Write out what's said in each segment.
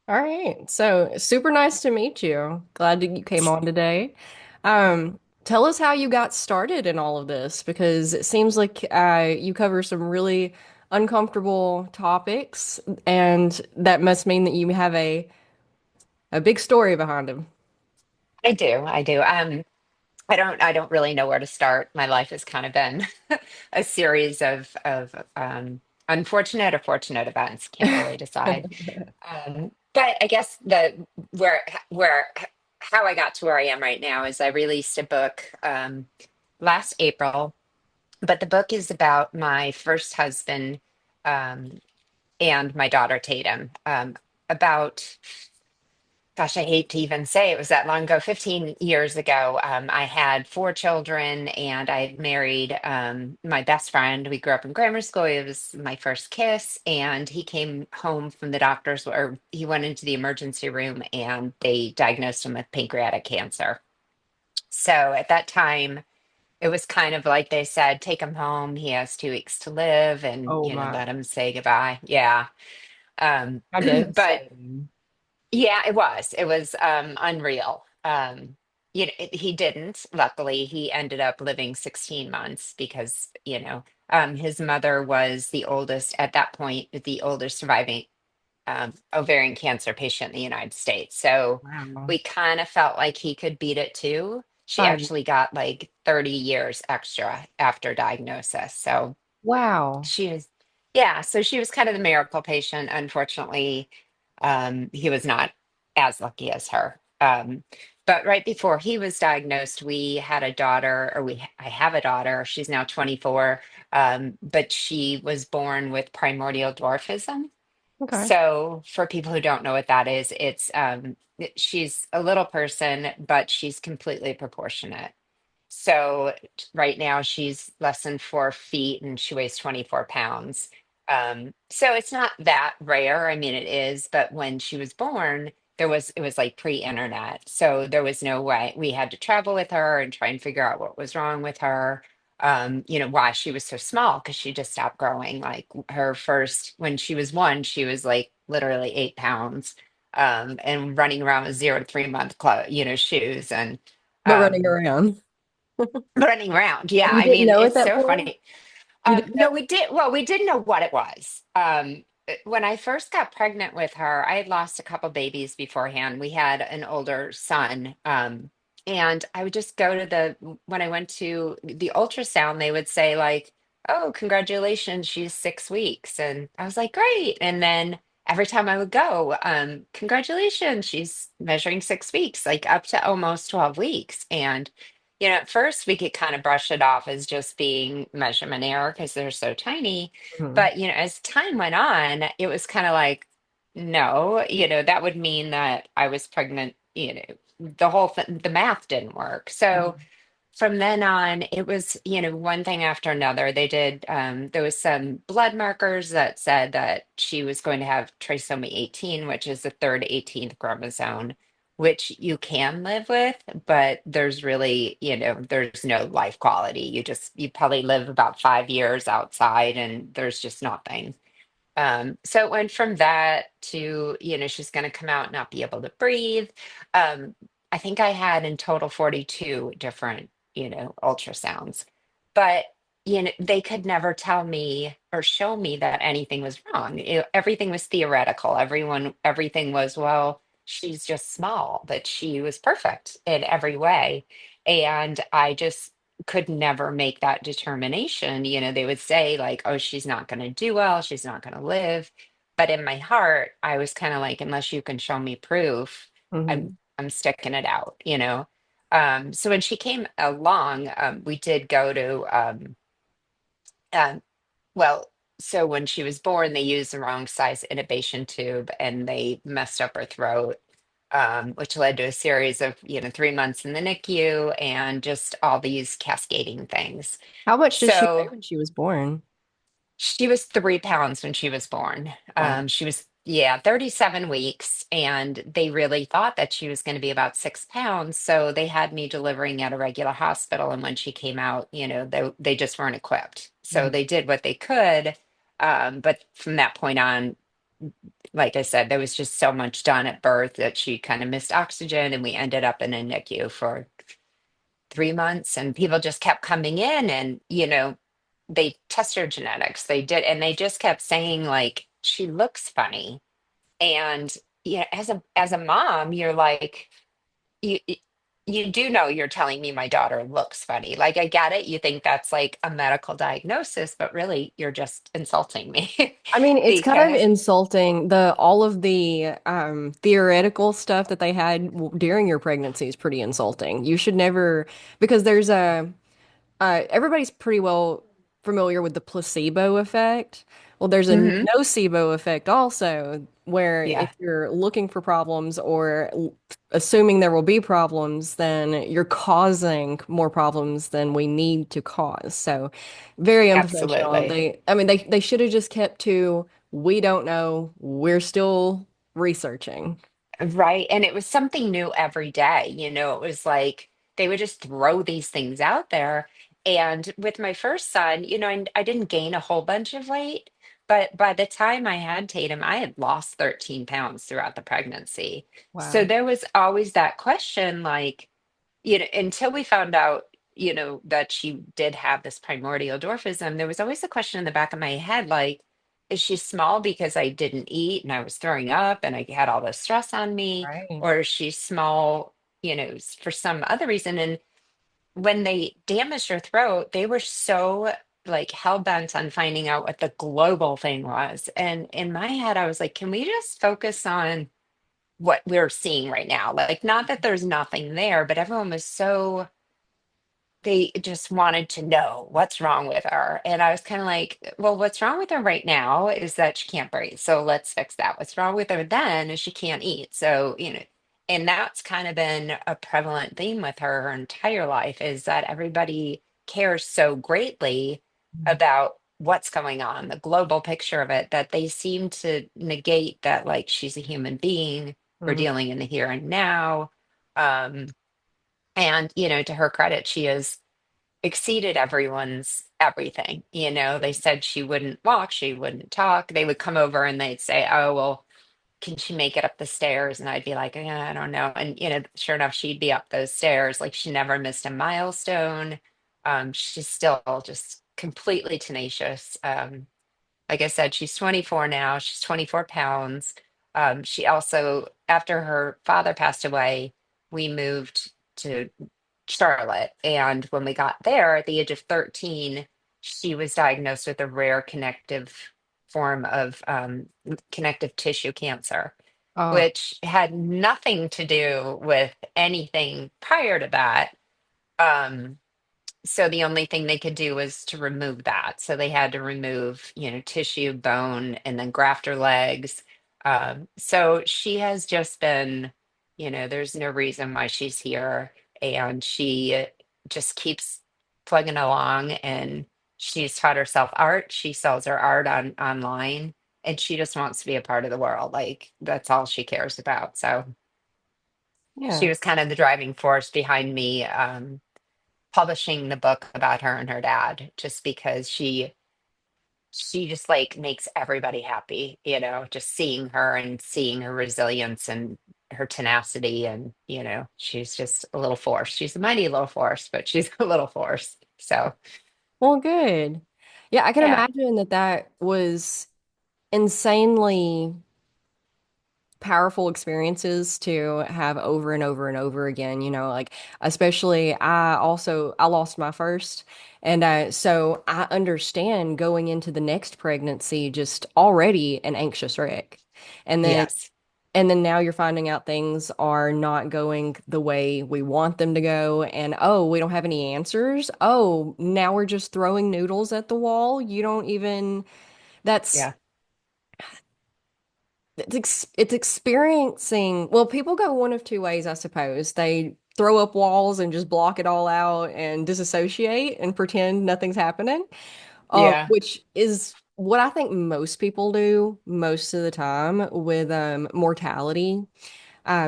All right. So super nice to meet you. Glad that you came on today. Tell us how you got started in all of this because it seems like you cover some really uncomfortable topics, and that must mean that you have a big story behind them. I do. I do. I don't really know where to start. My life has kind of been a series of unfortunate or fortunate events. Can't really decide. But I guess the where how I got to where I am right now is I released a book last April, but the book is about my first husband um, and my daughter Tatum. About Gosh, I hate to even say it was that long ago, 15 years ago. I had four children and I had married my best friend. We grew up in grammar school. It was my first kiss. And he came home from the doctor's, or he went into the emergency room and they diagnosed him with pancreatic cancer. So at that time, it was kind of like they said, take him home. He has 2 weeks to live and, Oh my, let him say goodbye. Yeah. how But devastating. yeah, it was. It was unreal. He didn't. Luckily, he ended up living 16 months because, his mother was the oldest at that point, the oldest surviving ovarian cancer patient in the United States. So Wow. we kind of felt like he could beat it too. She I, actually got like 30 years extra after diagnosis. So wow. she was, yeah, so she was kind of the miracle patient. Unfortunately, he was not as lucky as her. But right before he was diagnosed, we had a daughter, I have a daughter. She's now 24, but she was born with primordial dwarfism. Okay. So, for people who don't know what that is, she's a little person, but she's completely proportionate. So right now she's less than 4 feet and she weighs 24 pounds. So it's not that rare. I mean, it is, but when she was born, it was like pre-internet. So there was no way we had to travel with her and try and figure out what was wrong with her. Why she was so small because she just stopped growing. Like when she was one, she was like literally 8 pounds, and running around with 0 to 3 month shoes and But running um, around. running around. Yeah, And you I didn't mean, know at it's that so point? funny. You didn't know? No, we did. Well, we didn't know what it was. When I first got pregnant with her, I had lost a couple babies beforehand. We had an older son. And I would just go to when I went to the ultrasound, they would say, like, oh, congratulations, she's 6 weeks. And I was like, great. And then every time I would go, congratulations, she's measuring 6 weeks, like up to almost 12 weeks. And at first we could kind of brush it off as just being measurement error because they're so tiny. Mhm. But, as time went on, it was kind of like, no, that would mean that I was pregnant, the whole thing, the math didn't work. So Mhm. from then on, it was, one thing after another. There was some blood markers that said that she was going to have trisomy 18, which is the third 18th chromosome, which you can live with, but there's no life quality. You probably live about 5 years outside and there's just nothing. So it went from that to, she's going to come out and not be able to breathe. Um, I think I had in total 42 different, ultrasounds, but, they could never tell me or show me that anything was wrong. Everything was theoretical. Everything was, well, she's just small, but she was perfect in every way. And I just could never make that determination. They would say, like, oh, she's not going to do well, she's not going to live. But in my heart, I was kind of like, unless you can show me proof, I'm Mhm. I'm sticking it out. So when she came along, we did go to um, well, so when she was born, they used the wrong size intubation tube and they messed up her throat, which led to a series of, 3 months in the NICU and just all these cascading things. How much did she weigh So when she was born? she was 3 pounds when she was born. Wow. She was, yeah, 37 weeks, and they really thought that she was going to be about 6 pounds. So they had me delivering at a regular hospital. And when she came out, they just weren't equipped. So Mhm. they did what they could. But from that point on, like I said, there was just so much done at birth that she kind of missed oxygen, and we ended up in a NICU for 3 months. And people just kept coming in, and they test her genetics. They did, and they just kept saying like she looks funny. And as a mom, you're like you do know you're telling me my daughter looks funny. Like I get it. You think that's like a medical diagnosis, but really you're just insulting me I mean, it's kind of because insulting. The all of the theoretical stuff that they had during your pregnancy is pretty insulting. You should never, because there's a everybody's pretty well familiar with the placebo effect. Well, there's a Mhm. nocebo effect also, where if Yeah, you're looking for problems or assuming there will be problems, then you're causing more problems than we need to cause. So, very unprofessional. absolutely. I mean, they should have just kept to, we don't know, we're still researching. Right. And it was something new every day. It was like they would just throw these things out there. And with my first son, I didn't gain a whole bunch of weight, but by the time I had Tatum, I had lost 13 pounds throughout the pregnancy. So Wow. there was always that question, like, until we found out, that she did have this primordial dwarfism, there was always a question in the back of my head, like, is she small because I didn't eat and I was throwing up and I had all this stress on me? Right. Or is she small, for some other reason? And when they damaged her throat, they were so like hell bent on finding out what the global thing was. And in my head, I was like, can we just focus on what we're seeing right now? Like, not that there's nothing there, but everyone was so they just wanted to know what's wrong with her. And I was kind of like, well, what's wrong with her right now is that she can't breathe. So let's fix that. What's wrong with her then is she can't eat. So, and that's kind of been a prevalent theme with her entire life is that everybody cares so greatly about what's going on, the global picture of it, that they seem to negate that, like, she's a human being. We're Mhm. dealing in the here and now. Um, and, to her credit, she has exceeded everyone's everything. They said she wouldn't walk, she wouldn't talk. They would come over and they'd say, "Oh, well, can she make it up the stairs?" And I'd be like, "Yeah, I don't know." And, sure enough, she'd be up those stairs. Like she never missed a milestone. She's still just completely tenacious. Like I said, she's 24 now. She's 24 pounds. She also, after her father passed away, we moved to Charlotte. And when we got there at the age of 13, she was diagnosed with a rare connective form of connective tissue cancer, Oh, which had nothing to do with anything prior to that. Um, so the only thing they could do was to remove that. So they had to remove, tissue, bone, and then graft her legs. So she has just been, there's no reason why she's here. And she just keeps plugging along, and she's taught herself art. She sells her art online, and she just wants to be a part of the world. Like that's all she cares about. So she yeah. was kind of the driving force behind me publishing the book about her and her dad, just because she just like makes everybody happy, just seeing her and seeing her resilience and her tenacity. And she's just a little force. She's a mighty little force, but she's a little force. So Well, good. Yeah, I can yeah. imagine that that was insanely powerful experiences to have over and over and over again, like especially I lost my first, and so I understand going into the next pregnancy just already an anxious wreck. And then Yes. and then now you're finding out things are not going the way we want them to go, and oh, we don't have any answers. Oh, now we're just throwing noodles at the wall. You don't even that's Yeah. it's experiencing, well, people go one of two ways, I suppose. They throw up walls and just block it all out and disassociate and pretend nothing's happening, Yeah. which is what I think most people do most of the time with mortality.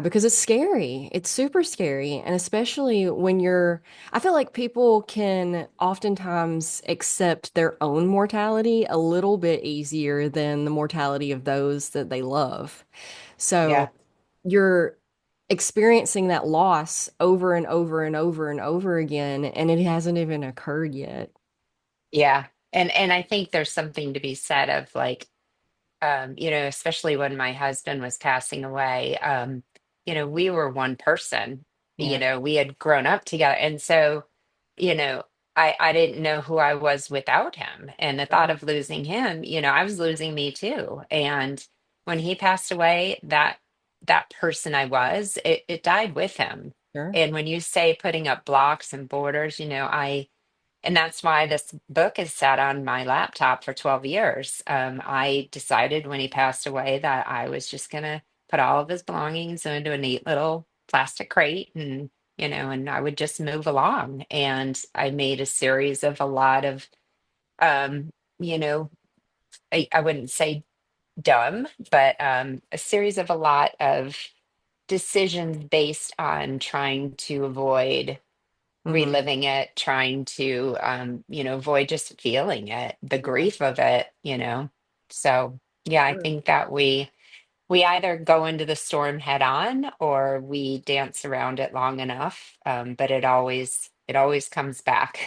because it's scary. It's super scary. And especially when I feel like people can oftentimes accept their own mortality a little bit easier than the mortality of those that they love. So Yeah. you're experiencing that loss over and over and over and over again, and it hasn't even occurred yet. Yeah. And I think there's something to be said of like, especially when my husband was passing away, we were one person, Yeah, we had grown up together. And so, you know, I didn't know who I was without him. And the thought sure, of losing him, I was losing me too. And when he passed away, that person I was, it died with him. sure. And when you say putting up blocks and borders, and that's why this book has sat on my laptop for 12 years. I decided when he passed away that I was just going to put all of his belongings into a neat little plastic crate and I would just move along. And I made a series of a lot of, um, you know, I wouldn't say dumb, but a series of a lot of decisions based on trying to avoid Hmm. reliving it, trying to avoid just feeling it, the Yeah, grief of it. So yeah, I sure. think that we either go into the storm head on or we dance around it long enough. But it always comes back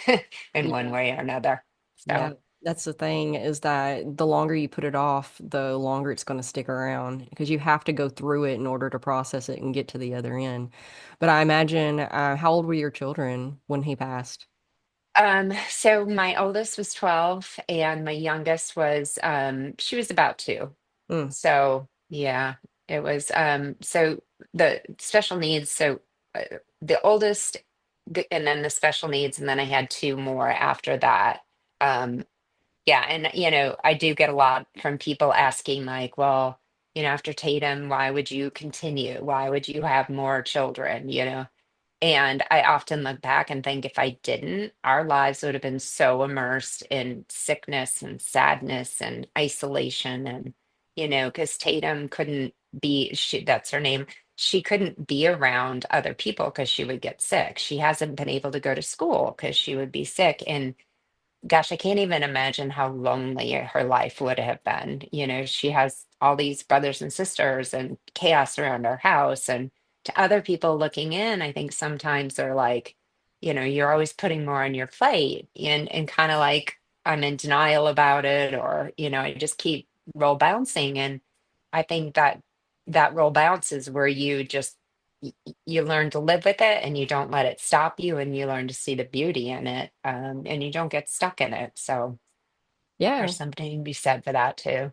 in one Yeah. way or another. Yeah, So that's the thing is that the longer you put it off, the longer it's going to stick around because you have to go through it in order to process it and get to the other end. But I imagine, how old were your children when he passed? so my oldest was 12 and my youngest was she was about 2. Mm, So yeah, it was so the special needs, so uh, the oldest and then the special needs and then I had 2 more after that. Yeah, and I do get a lot from people asking like, well, after Tatum, why would you continue? Why would you have more children, And I often look back and think if I didn't, our lives would have been so immersed in sickness and sadness and isolation. And, because Tatum couldn't that's her name, she couldn't be around other people because she would get sick. She hasn't been able to go to school because she would be sick. And gosh, I can't even imagine how lonely her life would have been. She has all these brothers and sisters and chaos around our house. And to other people looking in, I think sometimes they're like, you're always putting more on your plate and kind of like I'm in denial about it, or, I just keep roll bouncing. And I think that roll bounce is where you learn to live with it and you don't let it stop you and you learn to see the beauty in it, and you don't get stuck in it. So yeah. there's something to be said for that too.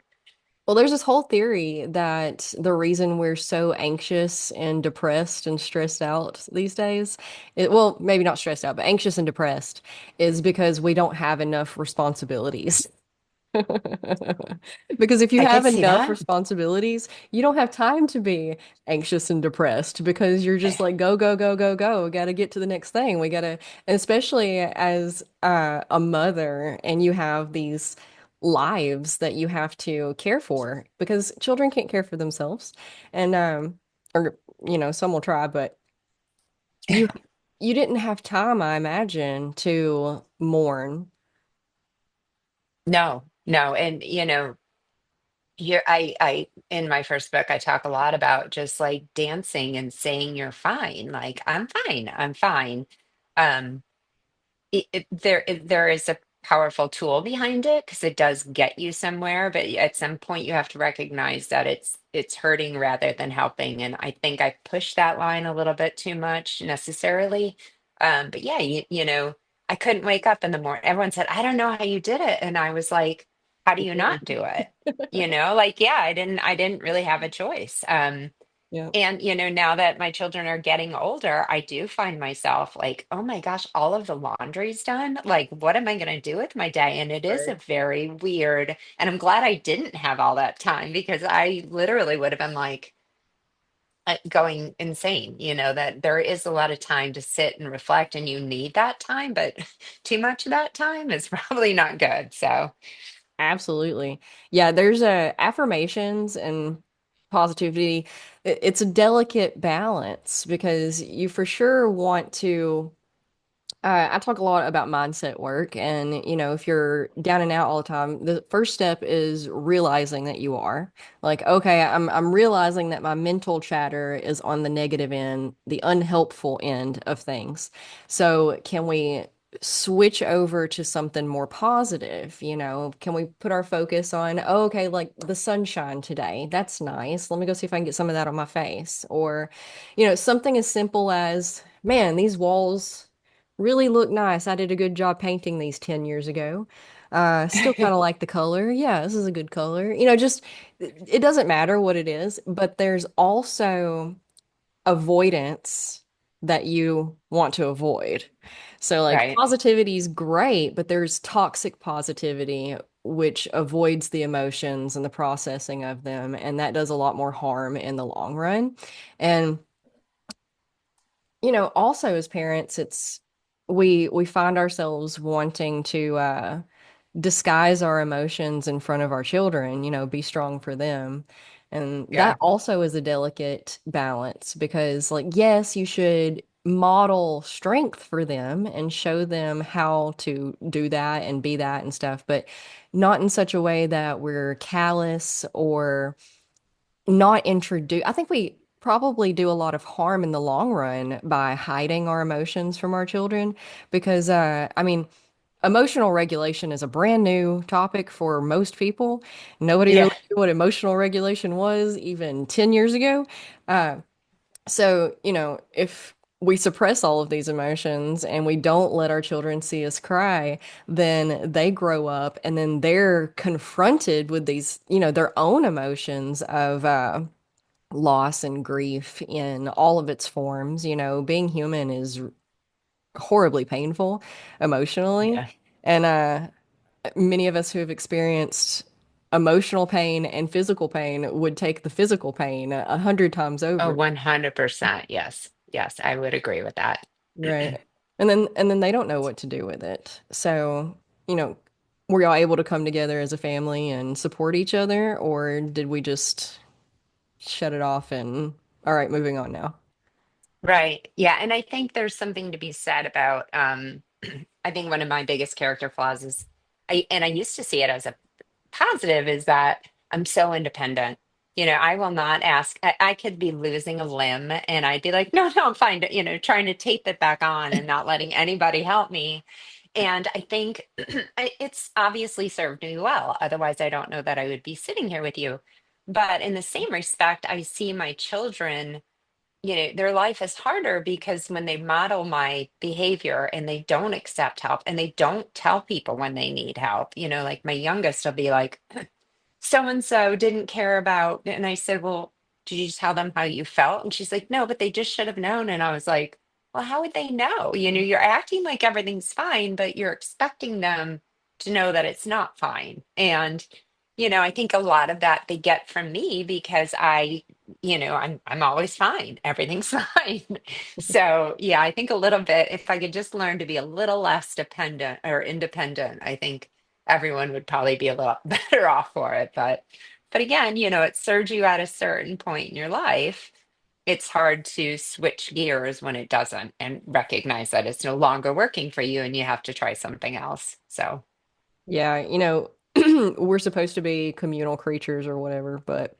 Well, there's this whole theory that the reason we're so anxious and depressed and stressed out these days, well, maybe not stressed out, but anxious and depressed, is because we don't have enough responsibilities. Because if you I have could see enough that. responsibilities, you don't have time to be anxious and depressed because you're just like, go, go, go, go, go. We got to get to the next thing. We got to, and especially as a mother, and you have these lives that you have to care for because children can't care for themselves. And, or, some will try, but you, you didn't have time, I imagine, to mourn. No, no. And here I in my first book I talk a lot about just like dancing and saying you're fine, like I'm fine, I'm fine. um there is a powerful tool behind it because it does get you somewhere, but at some point you have to recognize that it's hurting rather than helping. And I think I pushed that line a little bit too much necessarily. But yeah, I couldn't wake up in the morning. Everyone said, I don't know how you did it. And I was like, how do you not do it? Like, yeah, I didn't really have a choice. Yeah, And, now that my children are getting older, I do find myself like, oh my gosh, all of the laundry's done. Like, what am I going to do with my day? And it is a right. very weird, and I'm glad I didn't have all that time because I literally would have been like going insane, that there is a lot of time to sit and reflect and you need that time, but too much of that time is probably not good. So, Absolutely. Yeah, there's affirmations and positivity, it's a delicate balance because you for sure want to. I talk a lot about mindset work, and if you're down and out all the time, the first step is realizing that you are like, okay, I'm realizing that my mental chatter is on the negative end, the unhelpful end of things. So can we switch over to something more positive? Can we put our focus on, oh, okay, like the sunshine today? That's nice. Let me go see if I can get some of that on my face. Or, something as simple as, man, these walls really look nice. I did a good job painting these 10 years ago. Still kind of like the color. Yeah, this is a good color. Just it doesn't matter what it is, but there's also avoidance that you want to avoid. So like Right. positivity is great, but there's toxic positivity which avoids the emotions and the processing of them, and that does a lot more harm in the long run. And also as parents, we find ourselves wanting to disguise our emotions in front of our children, be strong for them. And that Yeah. also is a delicate balance because, like, yes, you should model strength for them and show them how to do that and be that and stuff, but not in such a way that we're callous or not introduce. I think we probably do a lot of harm in the long run by hiding our emotions from our children because, I mean, emotional regulation is a brand new topic for most people. Nobody Yeah. really knew what emotional regulation was even 10 years ago. Uh, so, if we suppress all of these emotions and we don't let our children see us cry, then they grow up and then they're confronted with these, their own emotions of loss and grief in all of its forms. Being human is horribly painful emotionally. Yeah. And many of us who have experienced emotional pain and physical pain would take the physical pain 100 times Oh, over. 100%. Yes. Yes, I would agree with that. Right. And then they don't know what to do with it. So, you know, were y'all able to come together as a family and support each other, or did we just shut it off and all right, moving on now? Right. Yeah. And I think there's something to be said about I think one of my biggest character flaws is I used to see it as a positive is that I'm so independent. I will not ask. I could be losing a limb and I'd be like, no, no, I'm fine. Trying to tape it back on and not letting anybody help me. And I think it's obviously served me well. Otherwise, I don't know that I would be sitting here with you. But in the same respect, I see my children, their life is harder because when they model my behavior and they don't accept help and they don't tell people when they need help, like my youngest will be like, so and so didn't care about. And I said, well, did you tell them how you felt? And she's like, no, but they just should have known. And I was like, well, how would they know? You're acting like everything's fine, but you're expecting them to know that it's not fine. And, I think a lot of that they get from me because I'm always fine. Everything's fine. So yeah, I think a little bit, if I could just learn to be a little less dependent or independent, I think everyone would probably be a lot better off for it. But again, it serves you at a certain point in your life. It's hard to switch gears when it doesn't and recognize that it's no longer working for you and you have to try something else. So Yeah, we're supposed to be communal creatures or whatever, but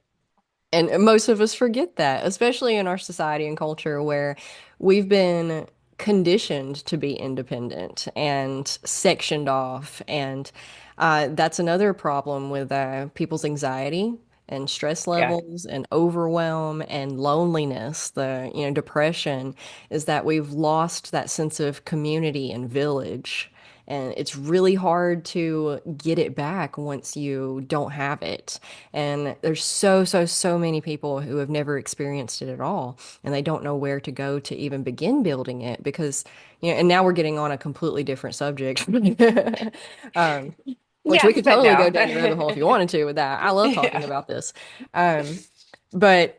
and most of us forget that, especially in our society and culture where we've been conditioned to be independent and sectioned off. And that's another problem with people's anxiety and stress yeah, levels and overwhelm and loneliness, depression, is that we've lost that sense of community and village. And it's really hard to get it back once you don't have it. And there's so, so, so many people who have never experienced it at all, and they don't know where to go to even begin building it because, and now we're getting on a completely different subject. Um, which we yes, could but totally go no. down the rabbit hole if you wanted to with that. I love talking Yeah, about this. Um, but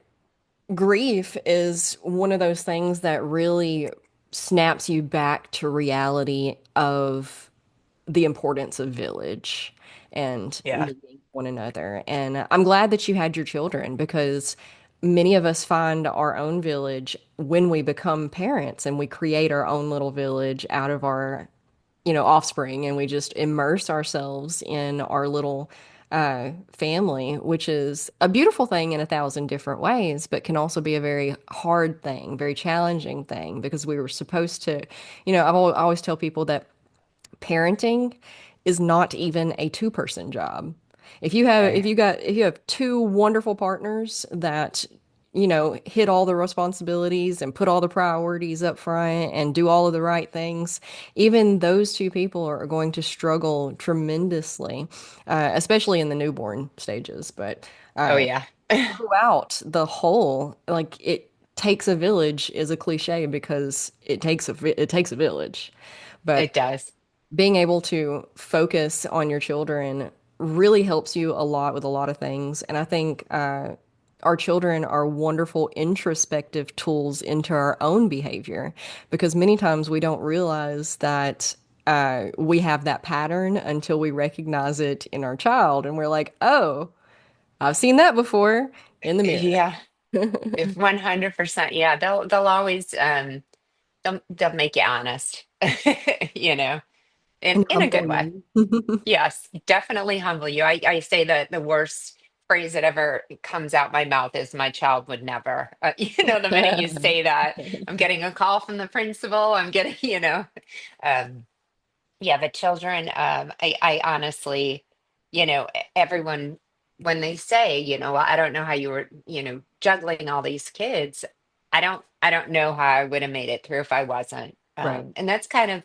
grief is one of those things that really snaps you back to reality of the importance of village and yeah. one another. And I'm glad that you had your children because many of us find our own village when we become parents and we create our own little village out of our, offspring, and we just immerse ourselves in our little family, which is a beautiful thing in a thousand different ways, but can also be a very hard thing, very challenging thing because we were supposed to, I always tell people that parenting is not even a two-person job. Right. If you have two wonderful partners that, hit all the responsibilities and put all the priorities up front and do all of the right things, even those two people are going to struggle tremendously, especially in the newborn stages. But Oh uh, yeah. throughout the whole, like it takes a village is a cliche because it takes a village. But It does. being able to focus on your children really helps you a lot with a lot of things. And I think our children are wonderful introspective tools into our own behavior because many times we don't realize that we have that pattern until we recognize it in our child. And we're like, oh, I've seen that before in the mirror. Yeah. If 100%. Yeah, they'll always they'll make you honest. You know, And in a good humble way. you. Yes, definitely humble you. I say that the worst phrase that ever comes out my mouth is my child would never. The minute you say that, I'm getting a call from the principal. I'm getting, um, yeah, the children, I honestly, everyone, when they say, "Well, I don't know how you were, juggling all these kids," I don't know how I would have made it through if I wasn't. Right. And that's kind of,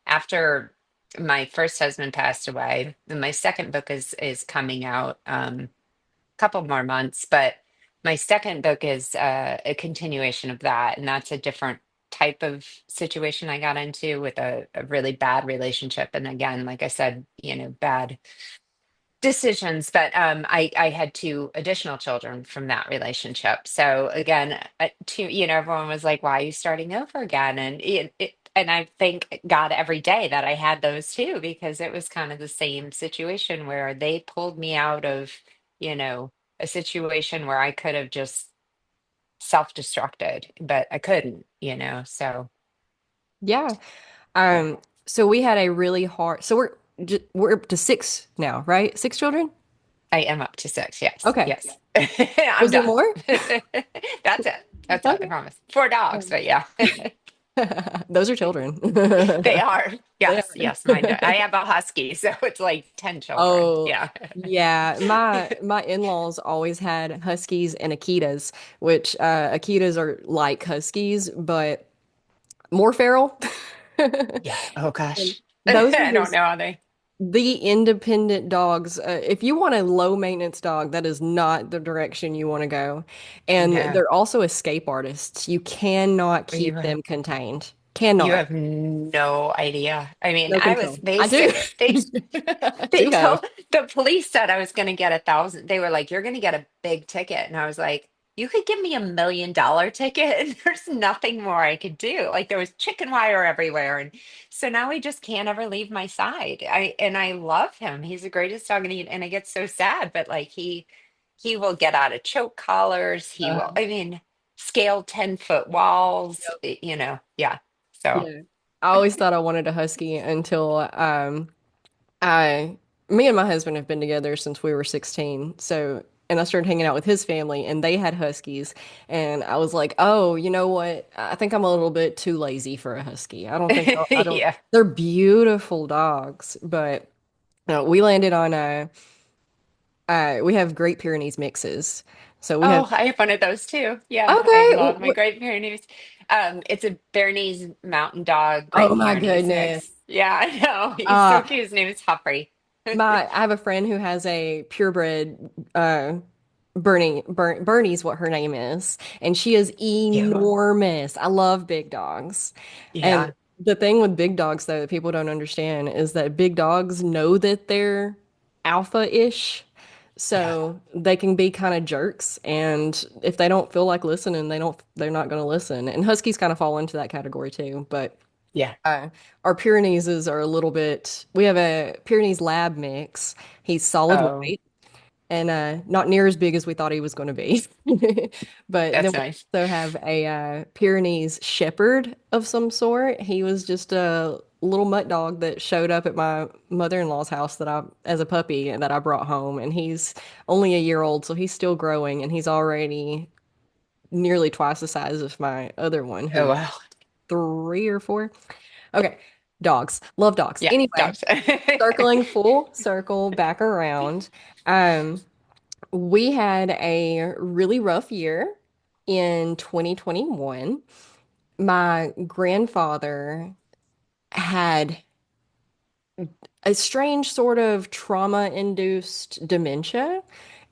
after my first husband passed away, and my second book is coming out, couple more months, but my second book is a continuation of that, and that's a different type of situation I got into with a really bad relationship. And again, like I said, bad decisions, but I had two additional children from that relationship. So again, everyone was like, "Why are you starting over again?" And I thank God every day that I had those two because it was kind of the same situation where they pulled me out of, you know, a situation where I could have just self-destructed, but I couldn't, So Yeah. yeah, So we had a really hard, so we're up to six now, right? Six children? I am up to six. Yes, Okay. yes, I'm Was there done. more? That's it. That's it. I Okay. promise. Four dogs, but yeah. Those are children. They are. They Yes, are. yes, mine do. I have a husky, so it's like 10 children. Oh, Yeah. yeah. My in-laws always had huskies and Akitas, which Akitas are like huskies, but more feral. Yeah. Oh And gosh. those are I don't just know how they. the independent dogs. If you want a low maintenance dog, that is not the direction you want to go. And No. they're also escape artists. You cannot You keep have them contained. you Cannot. have no idea. I mean, No control. I do. I they do have. told the police said I was going to get 1,000. They were like, "You're going to get a big ticket," and I was like, "You could give me $1 million ticket, and there's nothing more I could do." Like there was chicken wire everywhere, and so now he just can't ever leave my side. I love him. He's the greatest dog, and I get so sad, but like he will get out of choke collars. He will. Uh, I mean, scale 10-foot walls. yep. Yeah. So. Yeah. I always thought I wanted a husky until I me and my husband have been together since we were 16. So, and I started hanging out with his family and they had huskies. And I was like, oh, you know what? I think I'm a little bit too lazy for a husky. I don't, Yeah. they're beautiful dogs, but no, we landed on we have Great Pyrenees mixes. So we have, Oh, I have one of those too. Yeah, I okay. love my Great Pyrenees. It's a Bernese Mountain Dog Oh Great my Pyrenees goodness. mix. Yeah, I know. He's so Uh, cute. His name is Humphrey. I have a friend who has a purebred Bernie's what her name is, and she is Yeah. enormous. I love big dogs. And Yeah. the thing with big dogs though that people don't understand is that big dogs know that they're alpha-ish. Yeah. So they can be kind of jerks, and if they don't feel like listening, they're not going to listen. And huskies kind of fall into that category too, but Yeah. our Pyrenees are a little bit. We have a Pyrenees lab mix. He's solid Oh, white. and not near as big as we thought he was going to be. But then That's we nice. also have a Pyrenees Shepherd of some sort. He was just a little mutt dog that showed up at my mother-in-law's house that I, as a puppy, and that I brought home. And he's only a year old, so he's still growing, and he's already nearly twice the size of my other one, Oh, who's wow. 3 or 4. Okay, dogs. Love dogs. Yeah, Anyway, dogs. circling full circle back around. Um, we had a really rough year in 2021. My grandfather had a strange sort of trauma-induced dementia.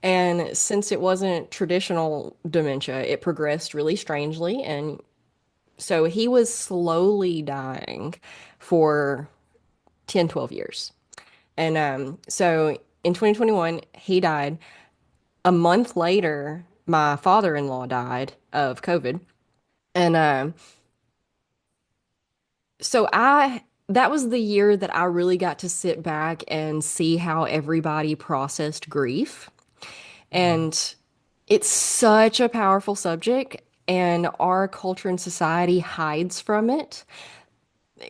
And since it wasn't traditional dementia, it progressed really strangely. And so he was slowly dying for 10, 12 years. And so in 2021, he died. A month later, my father-in-law died of COVID. And so that was the year that I really got to sit back and see how everybody processed grief. Mhm. And it's such a powerful subject, and our culture and society hides from it.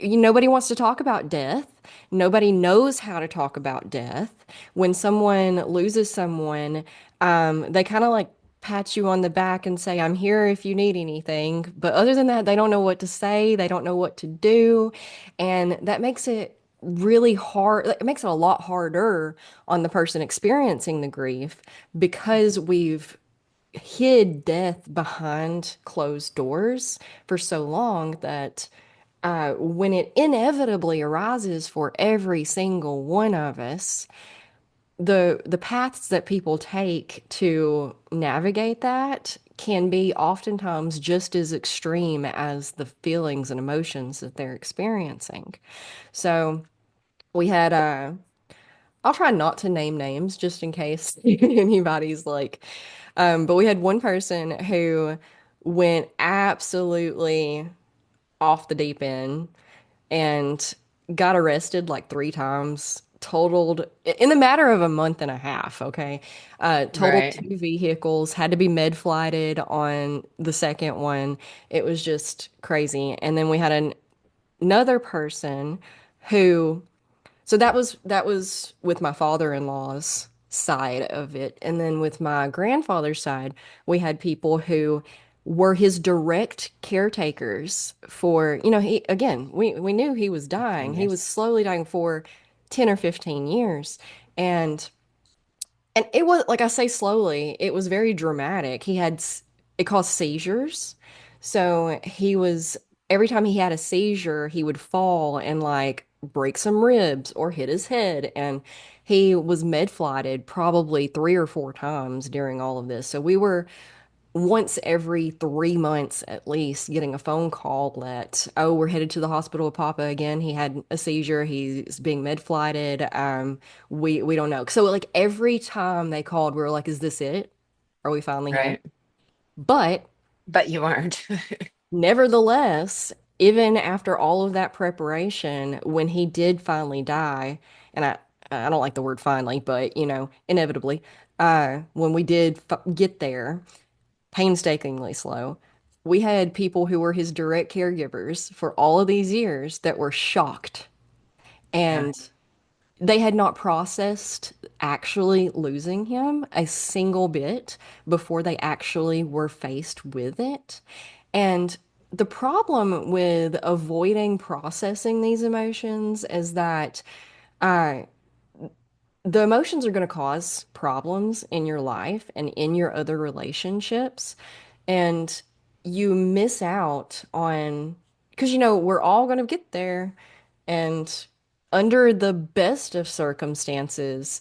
Nobody wants to talk about death. Nobody knows how to talk about death. When someone loses someone, they kind of like pat you on the back and say, I'm here if you need anything. But other than that, they don't know what to say. They don't know what to do. And that makes it really hard. It makes it a lot harder on the person experiencing the grief because we've hid death behind closed doors for so long that when it inevitably arises for every single one of us, the paths that people take to navigate that can be oftentimes just as extreme as the feelings and emotions that they're experiencing. So we had I'll try not to name names just in case anybody's like, but we had one person who went absolutely off the deep end and got arrested like 3 times, totaled in the matter of a month and a half, okay? Totaled Right, 2 vehicles, had to be med flighted on the second one. It was just crazy. And then we had another person who so that was with my father-in-law's side of it. And then with my grandfather's side, we had people who were his direct caretakers for, he again, we knew he was dying. He was goodness. slowly dying for 10 or 15 years. And it was, like I say, slowly, it was very dramatic. It caused seizures. So every time he had a seizure, he would fall and like break some ribs or hit his head. And he was med flighted probably 3 or 4 times during all of this. So we were once every 3 months at least getting a phone call that, oh, we're headed to the hospital with Papa again. He had a seizure. He's being med flighted. We don't know. So like every time they called, we were like, is this it? Are we finally here? Right. But But you aren't. nevertheless, even after all of that preparation, when he did finally die, and I don't like the word finally, but inevitably, when we did get there, painstakingly slow. We had people who were his direct caregivers for all of these years that were shocked, Yeah. and they had not processed actually losing him a single bit before they actually were faced with it. And the problem with avoiding processing these emotions is that uh, the emotions are going to cause problems in your life and in your other relationships. And you miss out on, because we're all going to get there. And under the best of circumstances,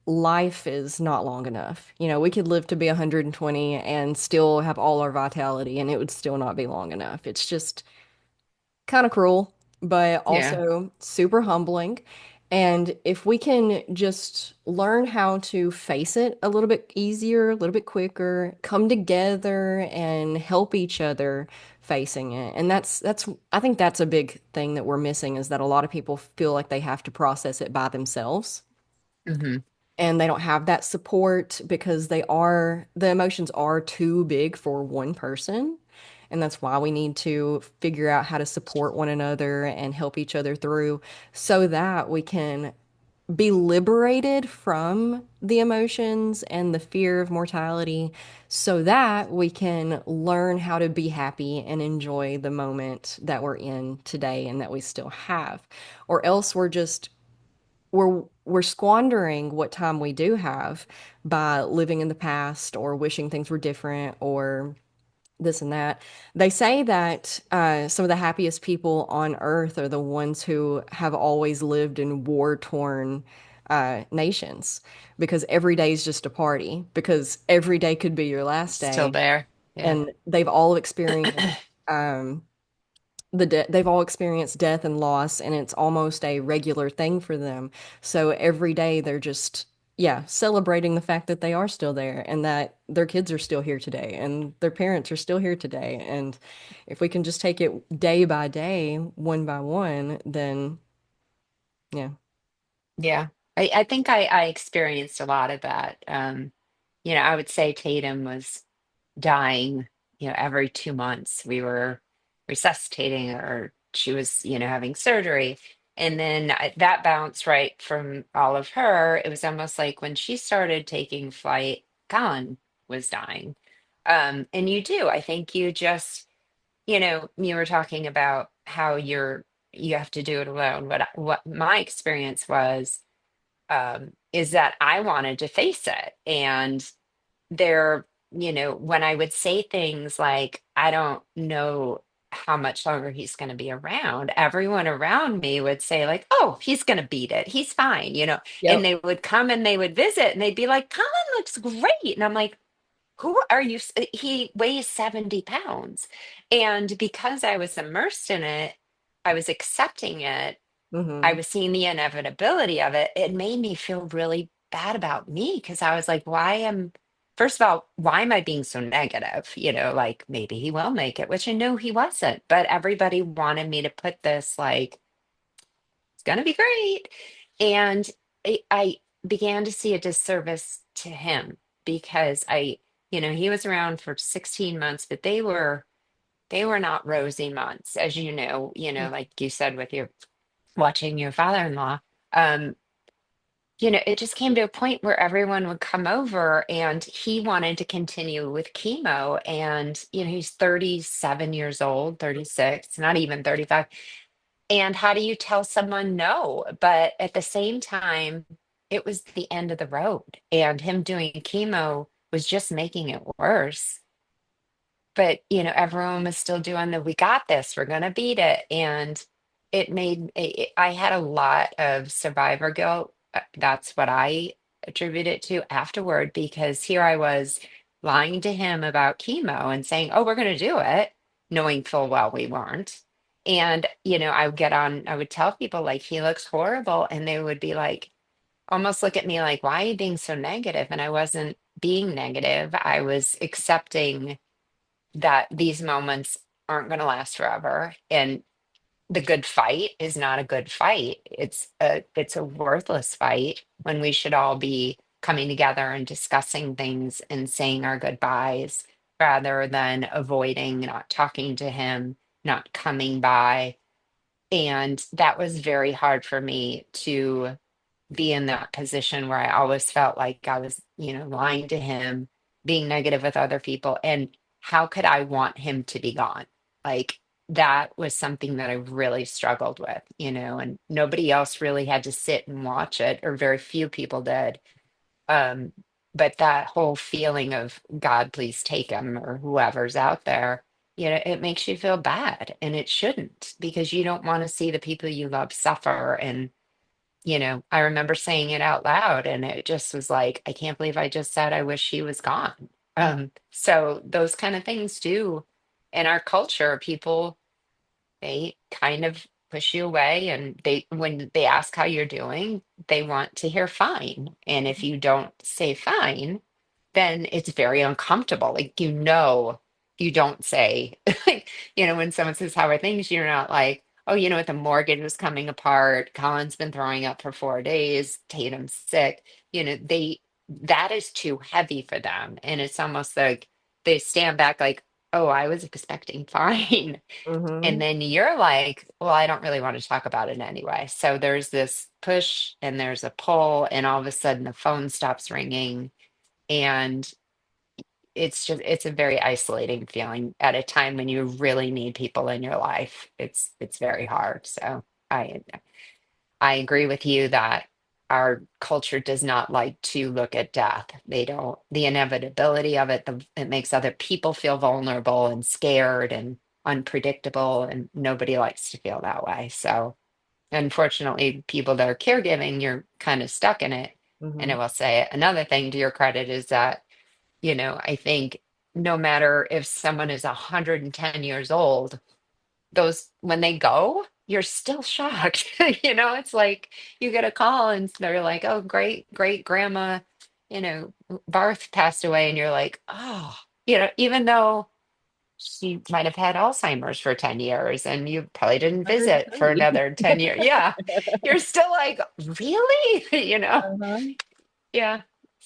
life is not long enough. We could live to be 120 and still have all our vitality, and it would still not be long enough. It's just kind of cruel, but Yeah. also super humbling. And if we can just learn how to face it a little bit easier, a little bit quicker, come together and help each other facing it. And that's I think that's a big thing that we're missing is that a lot of people feel like they have to process it by themselves. Hmm. and they don't have that support because the emotions are too big for one person. And that's why we need to figure out how to support one another and help each other through so that we can be liberated from the emotions and the fear of mortality so that we can learn how to be happy and enjoy the moment that we're in today and that we still have. Or else we're squandering what time we do have by living in the past or wishing things were different or this and that. They say that some of the happiest people on earth are the ones who have always lived in war-torn nations because every day is just a party, because every day could be your last Still day. there. Yeah. And they've all experienced um, they've all experienced death and loss, and it's almost a regular thing for them. So every day they're just, yeah, celebrating the fact that they are still there and that their kids are still here today and their parents are still here today. And if we can just take it day by day, one by one, then yeah. Yeah. I think I experienced a lot of that. I would say Tatum was dying, every 2 months. We were resuscitating her, or she was, having surgery. And then that bounced right from all of her. It was almost like when she started taking flight, Colin was dying. And you do, I think you just, you were talking about how you have to do it alone. What my experience was, is that I wanted to face it. And when I would say things like, I don't know how much longer he's going to be around, everyone around me would say, like, oh, he's going to beat it. He's fine, and Yep. they would come and they would visit and they'd be like, Colin looks great. And I'm like, who are you? He weighs 70 pounds. And because I was immersed in it, I was accepting it, I Hmm. was seeing the inevitability of it. It made me feel really bad about me because I was like, first of all, why am I being so negative? Like maybe he will make it, which I know he wasn't, but everybody wanted me to put this like, it's going to be great. And I began to see a disservice to him because he was around for 16 months, but they were not rosy months, as like you said with your watching your father-in-law. um it just came to a point where everyone would come over and he wanted to continue with chemo, and he's 37 years old, 36, not even 35. And how do you tell someone no? But at the same time, it was the end of the road, and him doing chemo was just making it worse. But everyone was still doing the, we got this, we're gonna beat it. And I had a lot of survivor guilt. That's what I attribute it to afterward, because here I was lying to him about chemo and saying, oh, we're gonna do it, knowing full well we weren't. And I would tell people like, he looks horrible, and they would be like, almost look at me like, why are you being so negative? And I wasn't being negative, I was accepting that these moments aren't going to last forever, and the good fight is not a good fight. It's a worthless fight when we should all be coming together and discussing things and saying our goodbyes rather than avoiding, not talking to him, not coming by. And that was very hard for me to be in that position where I always felt like I was, lying to him, being negative with other people. And how could I want him to be gone? Like, that was something that I really struggled with, and nobody else really had to sit and watch it, or very few people did. Um, but that whole feeling of, God, please take him, or whoever's out there, it makes you feel bad, and it shouldn't, because you don't want to see the people you love suffer. And I remember saying it out loud, and it just was like, I can't believe I just said I wish she was gone. So those kind of things do, in our culture, people, they kind of push you away, and when they ask how you're doing, they want to hear fine. And if you don't say fine, then it's very uncomfortable. Like, you don't say, like, when someone says, how are things? You're not like, oh, the mortgage was coming apart. Colin's been throwing up for 4 days. Tatum's sick. That is too heavy for them. And it's almost like they stand back like, oh, I was expecting fine. And Hmm. then you're like, well, I don't really want to talk about it anyway. So there's this push and there's a pull, and all of a sudden the phone stops ringing. And it's a very isolating feeling at a time when you really need people in your life. It's very hard. So I I agree with you that our culture does not like to look at death. They don't, the inevitability of it, it makes other people feel vulnerable and scared and unpredictable, and nobody likes to feel that way. So, unfortunately, people that are caregiving, you're kind of stuck in it. And I Hmm. will say another thing to your credit is that, I think no matter if someone is 110 years old, those when they go, you're still shocked. It's like you get a call and they're like, "Oh, great grandma, you know, Barth passed away," and you're like, "Oh," even though she might have had Alzheimer's for 10 years and you probably didn't visit for 130. another 10 years. Yeah. You're still like, "Really?" Uh-huh. Yeah.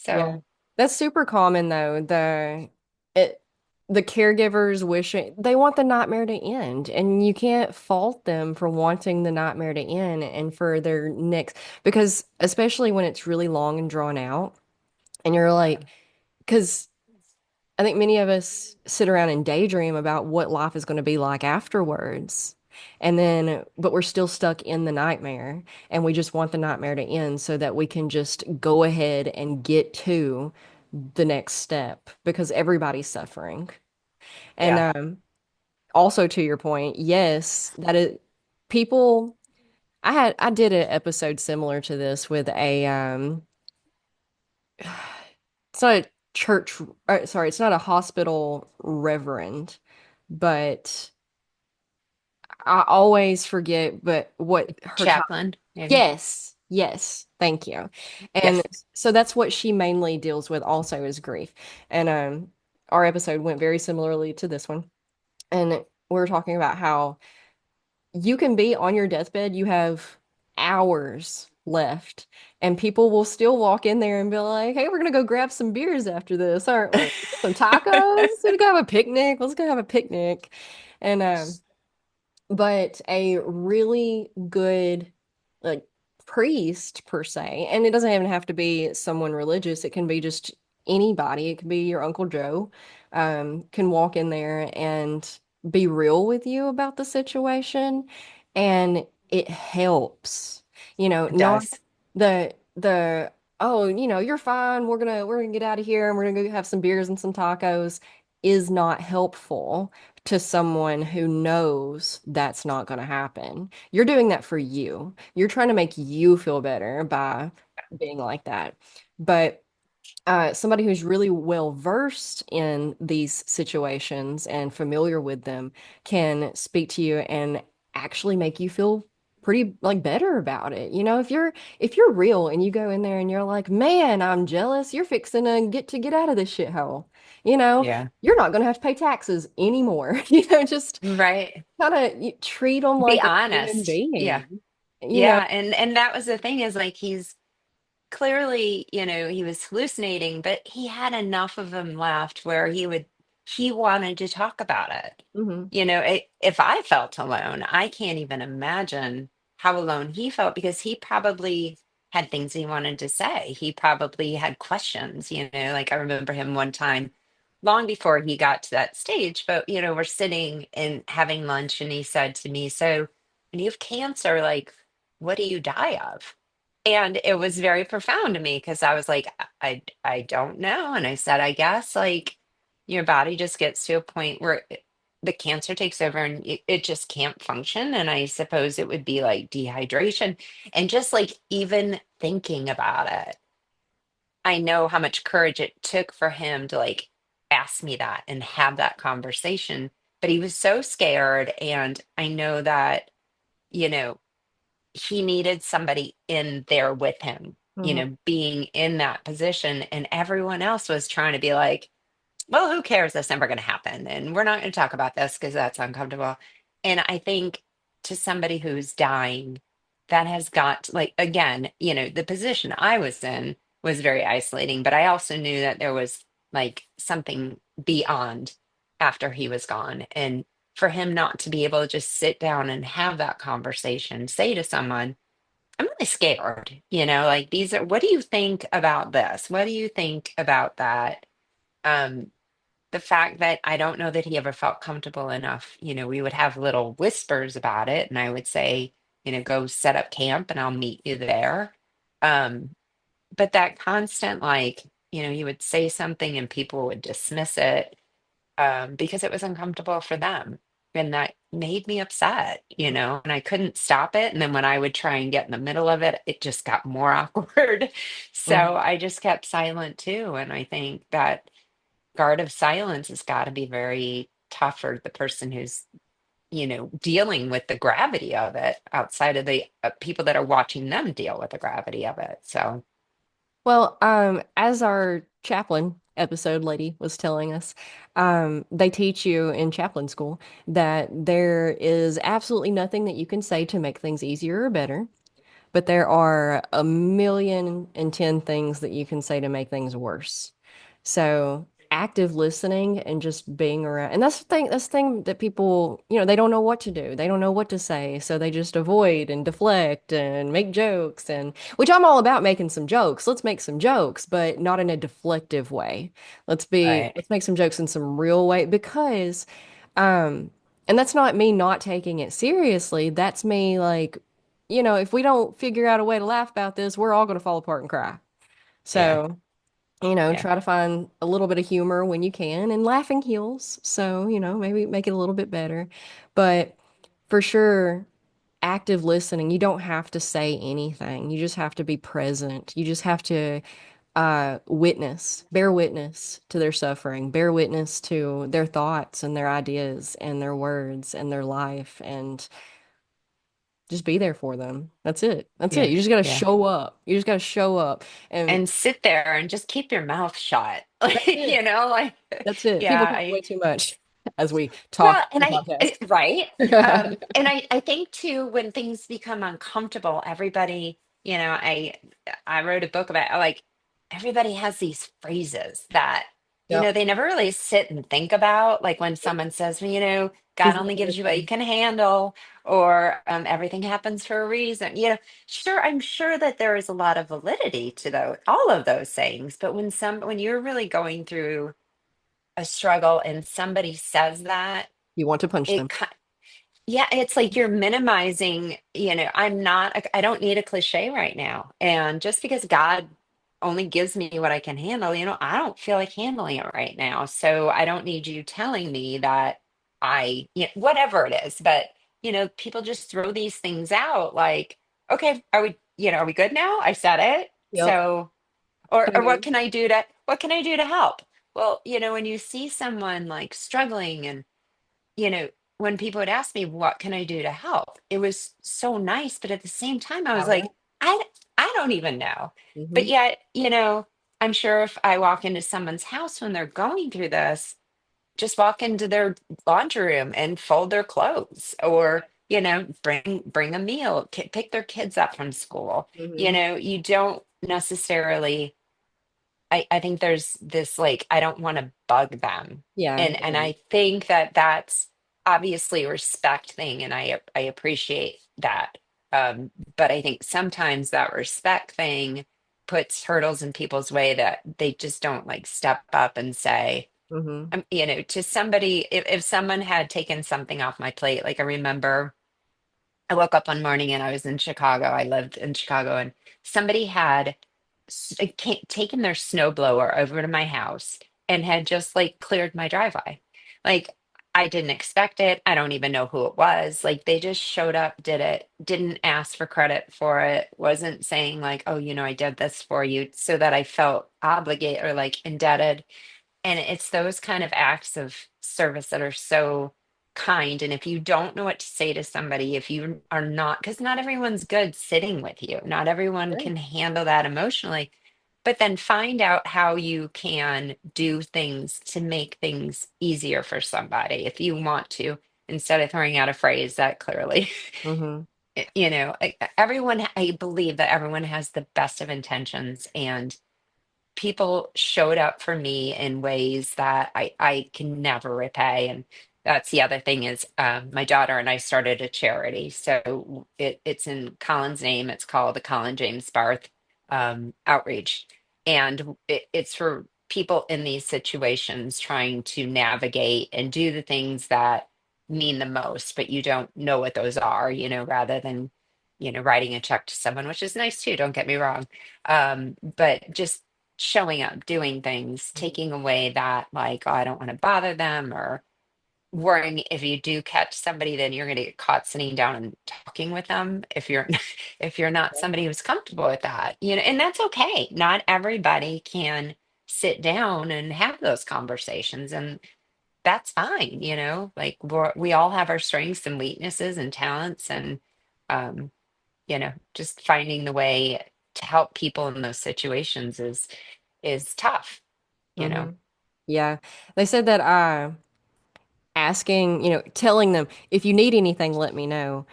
Yeah. So, That's super common though. It the caregivers wishing they want the nightmare to end, and you can't fault them for wanting the nightmare to end and for their next, because especially when it's really long and drawn out and you're like, because I think many of us sit around and daydream about what life is going to be like afterwards. And then, but we're still stuck in the nightmare, and we just want the nightmare to end so that we can just go ahead and get to the next step because everybody's suffering. And yeah, also to your point, yes, that is people. I did an episode similar to this with a it's not a church, sorry, it's not a hospital reverend, but I always forget, but what her title. chaplain, maybe. Yes, yes, thank you. And Yes. so that's what she mainly deals with also is grief. And our episode went very similarly to this one. And we were talking about how you can be on your deathbed, you have hours left, and people will still walk in there and be like, "Hey, we're gonna go grab some beers after this, aren't we? Some tacos? Let's go have a picnic. Let's go have a picnic." And but a really good like priest per se, and it doesn't even have to be someone religious, it can be just anybody, it can be your Uncle Joe, can walk in there and be real with you about the situation, and it helps, It not does. the oh, you're fine, we're gonna get out of here and we're gonna go have some beers and some tacos is not helpful to someone who knows that's not going to happen. You're doing that for you. You're trying to make you feel better by being like that. But somebody who's really well versed in these situations and familiar with them can speak to you and actually make you feel pretty like better about it. If you're real and you go in there and you're like, "Man, I'm jealous. You're fixing to get out of this shithole." You know, Yeah. you're not going to have to pay taxes anymore. Just Right. kind of treat them Be like a human honest. Yeah. being. You know, Yeah. And that was the thing, is like he's clearly, he was hallucinating, but he had enough of him left where he wanted to talk about it. hmm If I felt alone, I can't even imagine how alone he felt, because he probably had things he wanted to say. He probably had questions, like I remember him one time long before he got to that stage, but we're sitting and having lunch and he said to me, "So when you have cancer, like, what do you die of?" And it was very profound to me because I was like, I don't know. And I said, I guess like your body just gets to a point where the cancer takes over and it just can't function. And I suppose it would be like dehydration. And just like even thinking about it, I know how much courage it took for him to like ask me that and have that conversation. But he was so scared. And I know that, you know, he needed somebody in there with him, hmm being in that position. And everyone else was trying to be like, well, who cares? That's never going to happen. And we're not going to talk about this because that's uncomfortable. And I think to somebody who's dying, that has got like, again, the position I was in was very isolating, but I also knew that there was like something beyond after he was gone. And for him not to be able to just sit down and have that conversation, say to someone, I'm really scared, like these are, what do you think about this? What do you think about that? Um, the fact that I don't know that he ever felt comfortable enough, we would have little whispers about it, and I would say, go set up camp and I'll meet you there. Um, but that constant, like, he would say something and people would dismiss it because it was uncomfortable for them. And that made me upset, and I couldn't stop it. And then when I would try and get in the middle of it, it just got more awkward. So Mhm. I just kept silent too. And I think that guard of silence has got to be very tough for the person who's, dealing with the gravity of it outside of the people that are watching them deal with the gravity of it. So, Well, as our chaplain episode lady was telling us, they teach you in chaplain school that there is absolutely nothing that you can say to make things easier or better. But there are a million and 10 things that you can say to make things worse. So active listening and just being around. And that's the thing that people, they don't know what to do. They don't know what to say. So they just avoid and deflect and make jokes and which I'm all about making some jokes. Let's make some jokes, but not in a deflective way. right. Let's make some jokes in some real way because um and that's not me not taking it seriously. That's me like if we don't figure out a way to laugh about this, we're all going to fall apart and cry. Yeah. So, Yeah. try to find a little bit of humor when you can, and laughing heals. So, maybe make it a little bit better. But for sure, active listening, you don't have to say anything. You just have to be present. You just have to bear witness to their suffering, bear witness to their thoughts and their ideas and their words and their life, and just be there for them. That's it. That's it. Yeah. You just gotta Yeah. show up. You just gotta show up. And And sit there and just keep your mouth shut. that's Like, it. like, That's it. People yeah, talk way too much as we well, talk and the podcast. right. And I think too, when things become uncomfortable, everybody, I wrote a book about like everybody has these phrases that, Yep. they never really sit and think about. Like when someone says, well, God He's only living gives this you what you thing. can handle, or everything happens for a reason. Sure, I'm sure that there is a lot of validity to all of those sayings, but when you're really going through a struggle and somebody says that, You want to punch it them. ki- yeah, it's like you're minimizing, I don't need a cliche right now. And just because God only gives me what I can handle, I don't feel like handling it right now. So I don't need you telling me that whatever it is. But, people just throw these things out like, okay, are we good now? I said it. Yep. So, or Okay. what can I do to help? Well, when you see someone like struggling and you know, when people would ask me, what can I do to help? It was so nice. But at the same time, I I was don't like, know. I don't even know. But Hmm. yet, I'm sure if I walk into someone's house when they're going through this, just walk into their laundry room and fold their clothes or, bring a meal, pick their kids up from school. Hmm. You don't necessarily I think there's this like I don't want to bug them. Yeah. And Yeah. I think that that's obviously a respect thing and I appreciate that. But I think sometimes that respect thing puts hurdles in people's way that they just don't like step up and say, Hmm. to somebody if someone had taken something off my plate, like I remember I woke up one morning and I was in Chicago. I lived in Chicago, and somebody had taken their snowblower over to my house and had just like cleared my driveway. Like I didn't expect it. I don't even know who it was. Like they just showed up, did it, didn't ask for credit for it, wasn't saying like, oh, I did this for you so that I felt obligated or like indebted. And it's those kind of acts of service that are so kind. And if you don't know what to say to somebody, if you are not, because not everyone's good sitting with you, not everyone Sure. can handle that emotionally, but then find out how you can do things to make things easier for somebody if you want to. instead of throwing out a phrase that clearly, Hmm. everyone, I believe that everyone has the best of intentions, and people showed up for me in ways that I can never repay. And that's the other thing is my daughter and I started a charity. So it's in Colin's name. It's called the Colin James Barth Outreach. And it's for people in these situations trying to navigate and do the things that mean the most, but you don't know what those are, rather than, writing a check to someone, which is nice too, don't get me wrong. But just showing up, doing things, taking away that, like, oh, I don't want to bother them, or worrying if you do catch somebody, then you're going to get caught sitting down and talking with them if you're if you're not somebody who's comfortable with that, and that's okay. Not everybody can sit down and have those conversations, and that's fine, like we all have our strengths and weaknesses and talents, and um, just finding the way to help people in those situations is tough, you know. Hmm. Yeah. They said that asking, telling them if you need anything, let me know,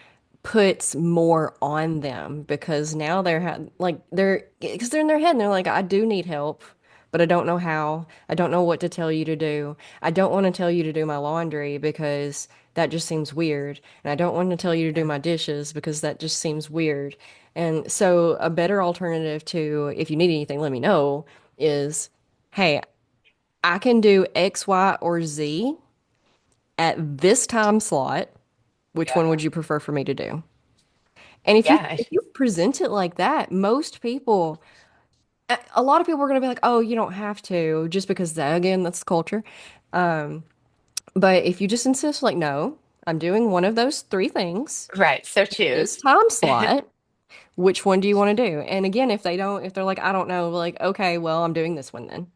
puts more on them because now because they're in their head and they're like, I do need help, but I don't know how. I don't know what to tell you to do. I don't want to tell you to do my laundry because that just seems weird. And I don't want to tell you to do Yeah. my dishes because that just seems weird. And so a better alternative to if you need anything, let me know is, hey, I can do X, Y, or Z at this time slot. Which Yeah. one would you prefer for me to do? And if you Yeah. if you present it like that, most people, a lot of people are going to be like, "Oh, you don't have to," just because that again, that's the culture. Um, but if you just insist, like, "No, I'm doing one of those three things Right. So this choose. time slot. Which one do you want to do?" And again, if they're like, "I don't know," like, "Okay, well, I'm doing this one then."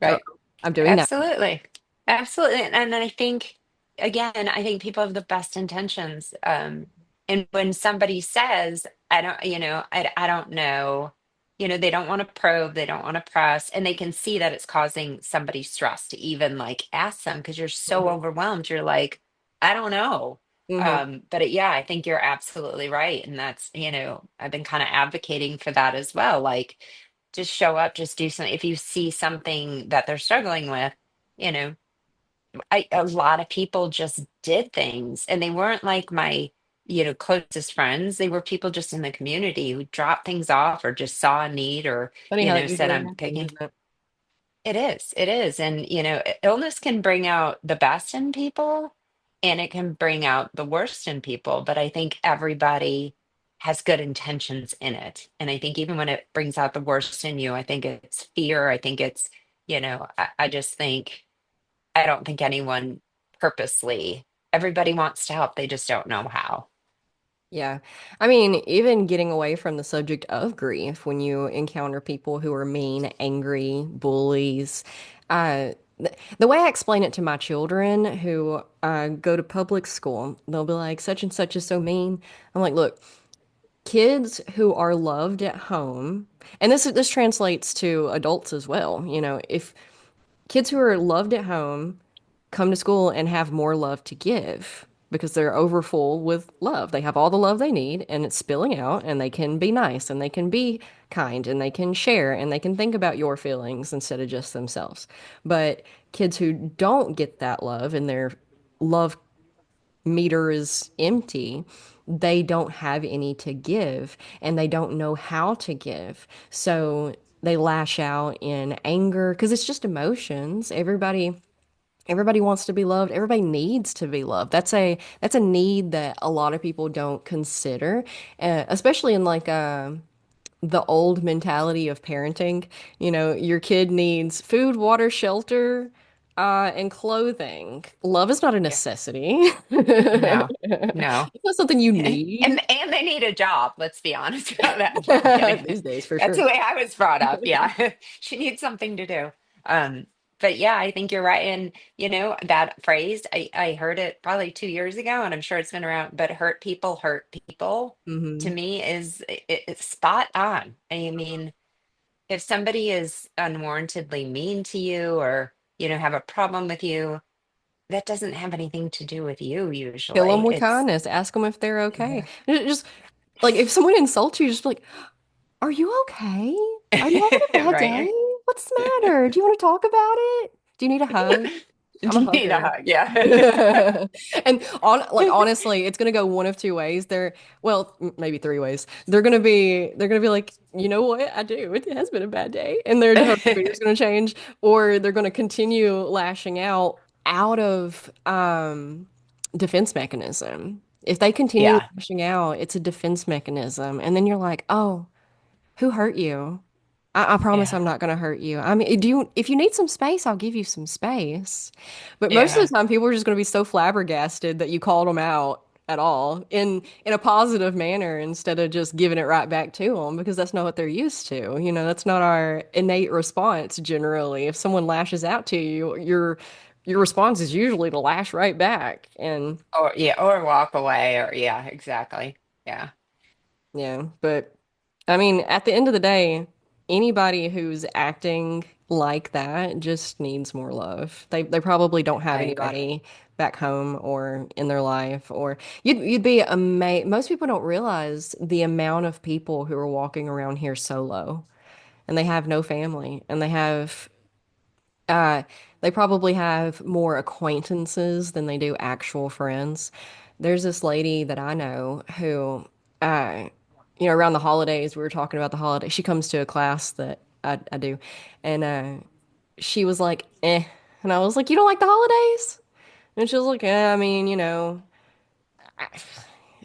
Oh, Right. I'm doing that one. Absolutely. Absolutely. And I think, again, I think people have the best intentions. And when somebody says, I don't, I don't know, they don't want to probe, they don't want to press, and they can see that it's causing somebody stress to even like ask them because you're so Hmm. overwhelmed. You're like, I don't know. Hmm. Yeah, I think you're absolutely right. And that's, I've been kind of advocating for that as well. Like, just show up, just do something. If you see something that they're struggling with, you know, a lot of people just did things, and they weren't like my, closest friends. They were people just in the community who dropped things off or just saw a need, or, Funny how that said, usually I'm happens, picking. isn't it? It is. And, illness can bring out the best in people, and it can bring out the worst in people. But I think everybody has good intentions in it. And I think even when it brings out the worst in you, I think it's fear. I think it's, I just think, I don't think anyone purposely, everybody wants to help. They just don't know how. Yeah. I mean, even getting away from the subject of grief, when you encounter people who are mean, angry, bullies, the way I explain it to my children who go to public school, they'll be like, such and such is so mean. I'm like, look, kids who are loved at home, and this translates to adults as well. If kids who are loved at home come to school and have more love to give because they're overfull with love. They have all the love they need and it's spilling out and they can be nice and they can be kind and they can share and they can think about your feelings instead of just themselves. But kids who don't get that love and their love meter is empty, they don't have any to give and they don't know how to give. So they lash out in anger because it's just emotions. Everybody wants to be loved. Everybody needs to be loved. That's a need that a lot of people don't consider, especially in like the old mentality of parenting. Your kid needs food, water, shelter, and clothing. Love is not a Yeah. necessity. No, no. It's not something you need And they need a job, let's be honest about that. No, I'm kidding. these days, for That's sure. the way I was brought up. Yeah. She needs something to do. Um, but yeah, I think you're right. And that phrase, I heard it probably 2 years ago, and I'm sure it's been around, but hurt people to Hmm. me it's spot on. I mean, if somebody is unwarrantedly mean to you, or, have a problem with you, that doesn't have anything to do with you Kill them usually. with It's kindness. Ask them if they're okay. yeah. Just like if someone insults you, just be like, "Are you okay? Are you having a bad day? Right. What's the matter? Do you want to talk about it? Do you need a hug?" I'm Do a you need a hugger. hug? Yeah. And honestly, it's gonna go one of two ways. Well, maybe three ways. They're gonna be like, you know what? I do. It has been a bad day, and their tone of demeanor is gonna change, or they're gonna continue lashing out of defense mechanism. If they continue Yeah. lashing out, it's a defense mechanism, and then you're like, oh, who hurt you? I promise Yeah. I'm not going to hurt you. I mean, if you need some space, I'll give you some space. But most of Yeah. the time, people are just going to be so flabbergasted that you called them out at all in a positive manner instead of just giving it right back to them because that's not what they're used to. That's not our innate response generally. If someone lashes out to you, your response is usually to lash right back. And Or yeah, or walk away or yeah, exactly. Yeah. yeah, but I mean, at the end of the day, anybody who's acting like that just needs more love. They probably don't have I agree. anybody back home or in their life or you'd be amazed. Most people don't realize the amount of people who are walking around here solo and they have no family and uh, they probably have more acquaintances than they do actual friends. There's this lady that I know who, uh, around the holidays, we were talking about the holiday. She comes to a class that I do, and she was like, eh. And I was like, you don't like the holidays? And she was like, yeah, I mean,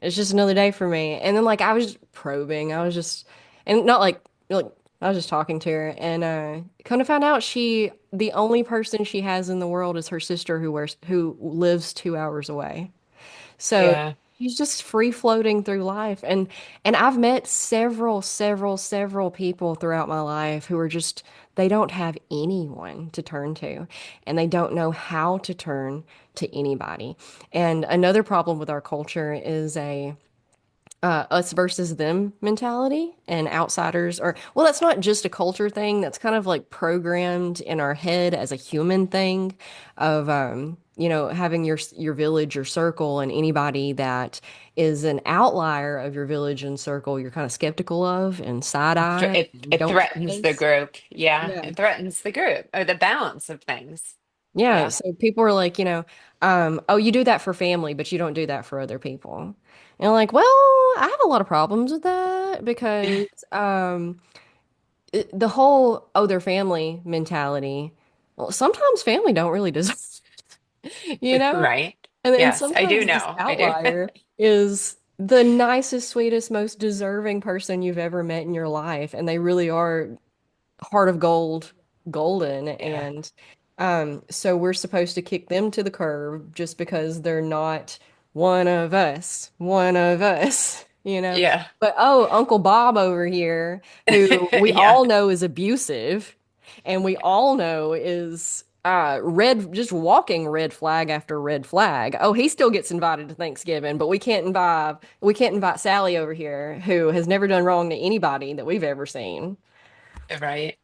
it's just another day for me. And then like I was probing. I was just and not like I was just talking to her and kind of found out the only person she has in the world is her sister who lives 2 hours away. So Yeah. she's just free floating through life. And I've met several people throughout my life who are just they don't have anyone to turn to and they don't know how to turn to anybody. And another problem with our culture is a us versus them mentality and outsiders or well that's not just a culture thing that's kind of like programmed in our head as a human thing of having your village your circle and anybody that is an outlier of your village and circle you're kind of skeptical of and side eye and It don't threatens the trust. group. Yeah, Yeah. it threatens the group or the balance of things. Yeah, Yeah. so people are like, oh, you do that for family, but you don't do that for other people. And I'm like, well, I have a lot of problems with that because the whole oh, they're family mentality. Well, sometimes family don't really deserve, you know? Right. And Yes, I do sometimes this know. I do. outlier is the nicest, sweetest, most deserving person you've ever met in your life, and they really are heart of gold, golden, Yeah. and so we're supposed to kick them to the curb just because they're not one of us, you know. Yeah. But oh, Uncle Bob over here, who we Yeah. all know is abusive, and we all know is red, just walking red flag after red flag. Oh, he still gets invited to Thanksgiving, but we can't invite Sally over here, who has never done wrong to anybody that we've ever seen. Right.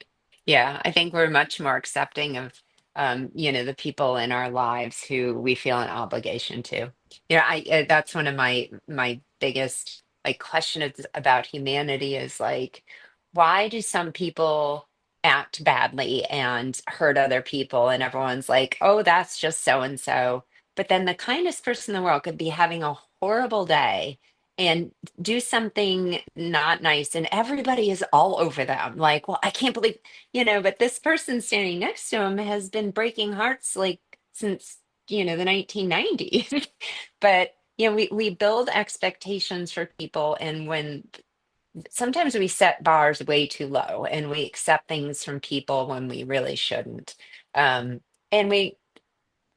Yeah, I think we're much more accepting of the people in our lives who we feel an obligation to. That's one of my biggest like questions about humanity is like, why do some people act badly and hurt other people and everyone's like, oh, that's just so and so. But then the kindest person in the world could be having a horrible day and do something not nice and everybody is all over them like well I can't believe but this person standing next to him has been breaking hearts like since the 1990s but we build expectations for people and when sometimes we set bars way too low and we accept things from people when we really shouldn't and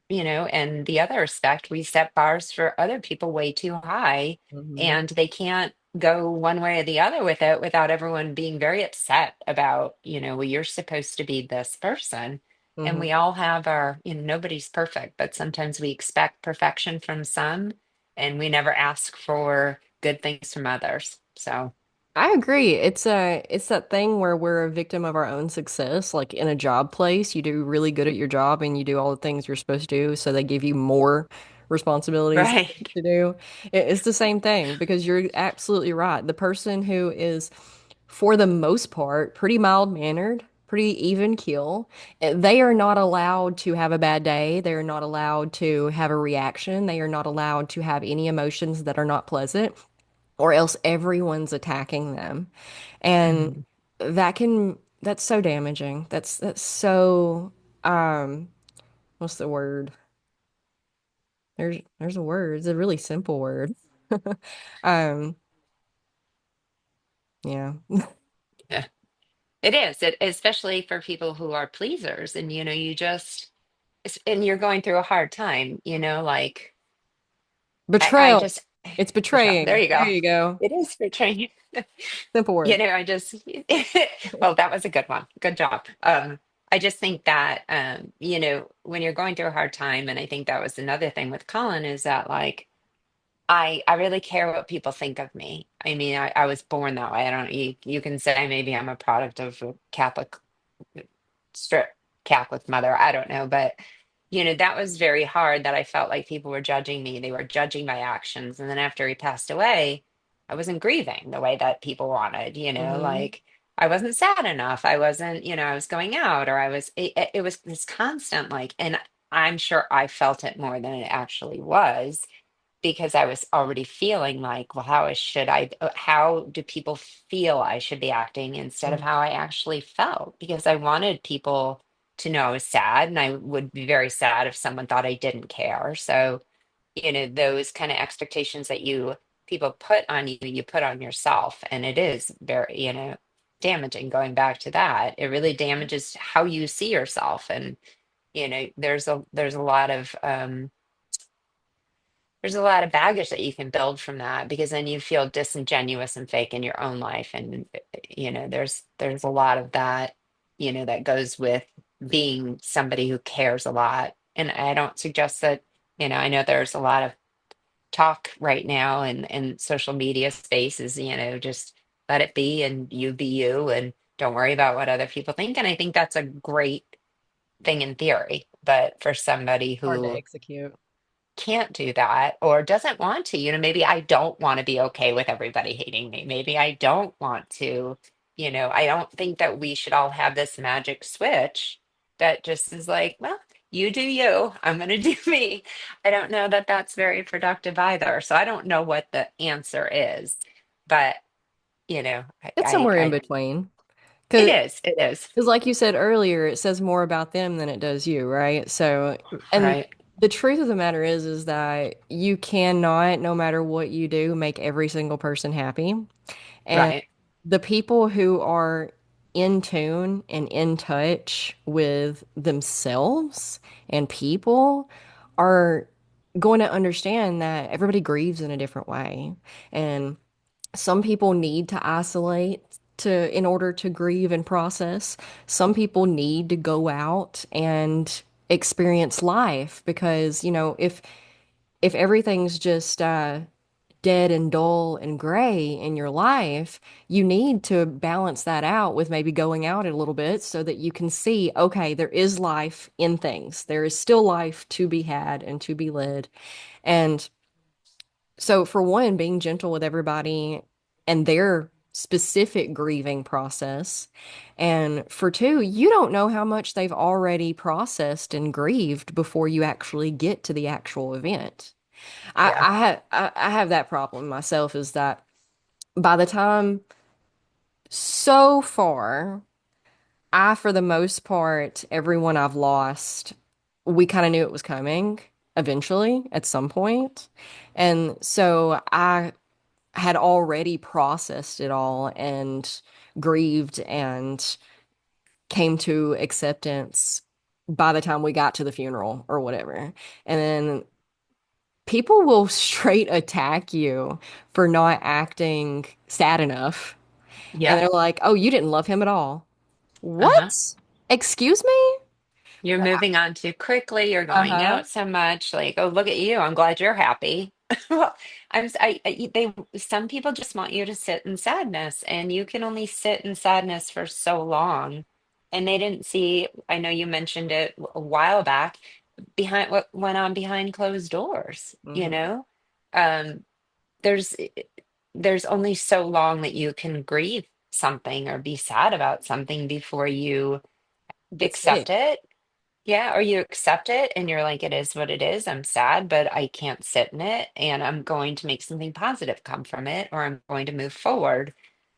and the other respect, we set bars for other people way too high, Mhm. and they can't go one way or the other with it without everyone being very upset about, well, you're supposed to be this person. And Mhm. we all have our, nobody's perfect, but sometimes we expect perfection from some, and we never ask for good things from others. So, I agree. It's that thing where we're a victim of our own success. Like in a job place, you do really good at your job and you do all the things you're supposed to do, so they give you more responsibilities Right. to do. It's the same thing because you're absolutely right. The person who is, for the most part, pretty mild-mannered, pretty even keel, they are not allowed to have a bad day. They are not allowed to have a reaction. They are not allowed to have any emotions that are not pleasant, or else everyone's attacking them. And Mhm. that's so damaging. That's so um what's the word? There's a word. It's a really simple word. Um yeah. Yeah. It is, especially for people who are pleasers and you just and you're going through a hard time, like I Betrayal. just It's there betraying. you There go. you go. It is for training. Simple word. I just well, that was a good one. Good job. I just think that when you're going through a hard time, and I think that was another thing with Colin is that like I really care what people think of me. I mean, I was born that way. I don't you can say maybe I'm a product of a Catholic strict Catholic mother. I don't know, but that was very hard that I felt like people were judging me. They were judging my actions. And then after he passed away, I wasn't grieving the way that people wanted, Hmm. like I wasn't sad enough. I wasn't, I was going out or it was this constant like, and I'm sure I felt it more than it actually was because I was already feeling like, well, how do people feel I should be acting instead of how I actually felt? Because I wanted people to know I was sad, and I would be very sad if someone thought I didn't care. So, those kind of expectations that people put on you, you put on yourself. And it is very, damaging going back to that. It really damages how you see yourself. And, there's a lot of, baggage that you can build from that because then you feel disingenuous and fake in your own life, and there's a lot of that that goes with being somebody who cares a lot. And I don't suggest that. I know there's a lot of talk right now and social media spaces, just let it be and you be you and don't worry about what other people think. And I think that's a great thing in theory, but for somebody Hard to who execute. can't do that or doesn't want to. Maybe I don't want to be okay with everybody hating me. Maybe I don't want to, I don't think that we should all have this magic switch that just is like, well, you do you, I'm going to do me. I don't know that that's very productive either. So I don't know what the answer is, but, It's somewhere in between. it Because is, it is. like you said earlier, it says more about them than it does you, right? So, and Right, the truth of the matter is that you cannot, no matter what you do, make every single person happy. And right. the people who are in tune and in touch with themselves and people are going to understand that everybody grieves in a different way. And some people need to isolate in order to grieve and process. Some people need to go out and experience life because, if everything's just dead and dull and gray in your life, you need to balance that out with maybe going out a little bit so that you can see, okay, there is life in things. There is still life to be had and to be led. And so, for one, being gentle with everybody and their specific grieving process. And for two, you don't know how much they've already processed and grieved before you actually get to the actual event. Yeah, I have that problem myself, is that by the time, so far, for the most part, everyone I've lost, we kind of knew it was coming eventually at some point. And so I had already processed it all and grieved and came to acceptance by the time we got to the funeral or whatever. And then people will straight attack you for not acting sad enough. And yeah. they're like, "Oh, you didn't love him at all." Uh-huh. What? Excuse me? You're moving on too quickly. You're going Uh-huh. out so much. Like, oh, look at you. I'm glad you're happy. Well, they, some people just want you to sit in sadness, and you can only sit in sadness for so long. And they didn't see, I know you mentioned it a while back, behind what went on behind closed doors, you Hmm. know? Um, there's there's only so long that you can grieve something or be sad about something before you Get accept sick. it. Yeah, or you accept it and you're like, it is what it is. I'm sad, but I can't sit in it, and I'm going to make something positive come from it, or I'm going to move forward.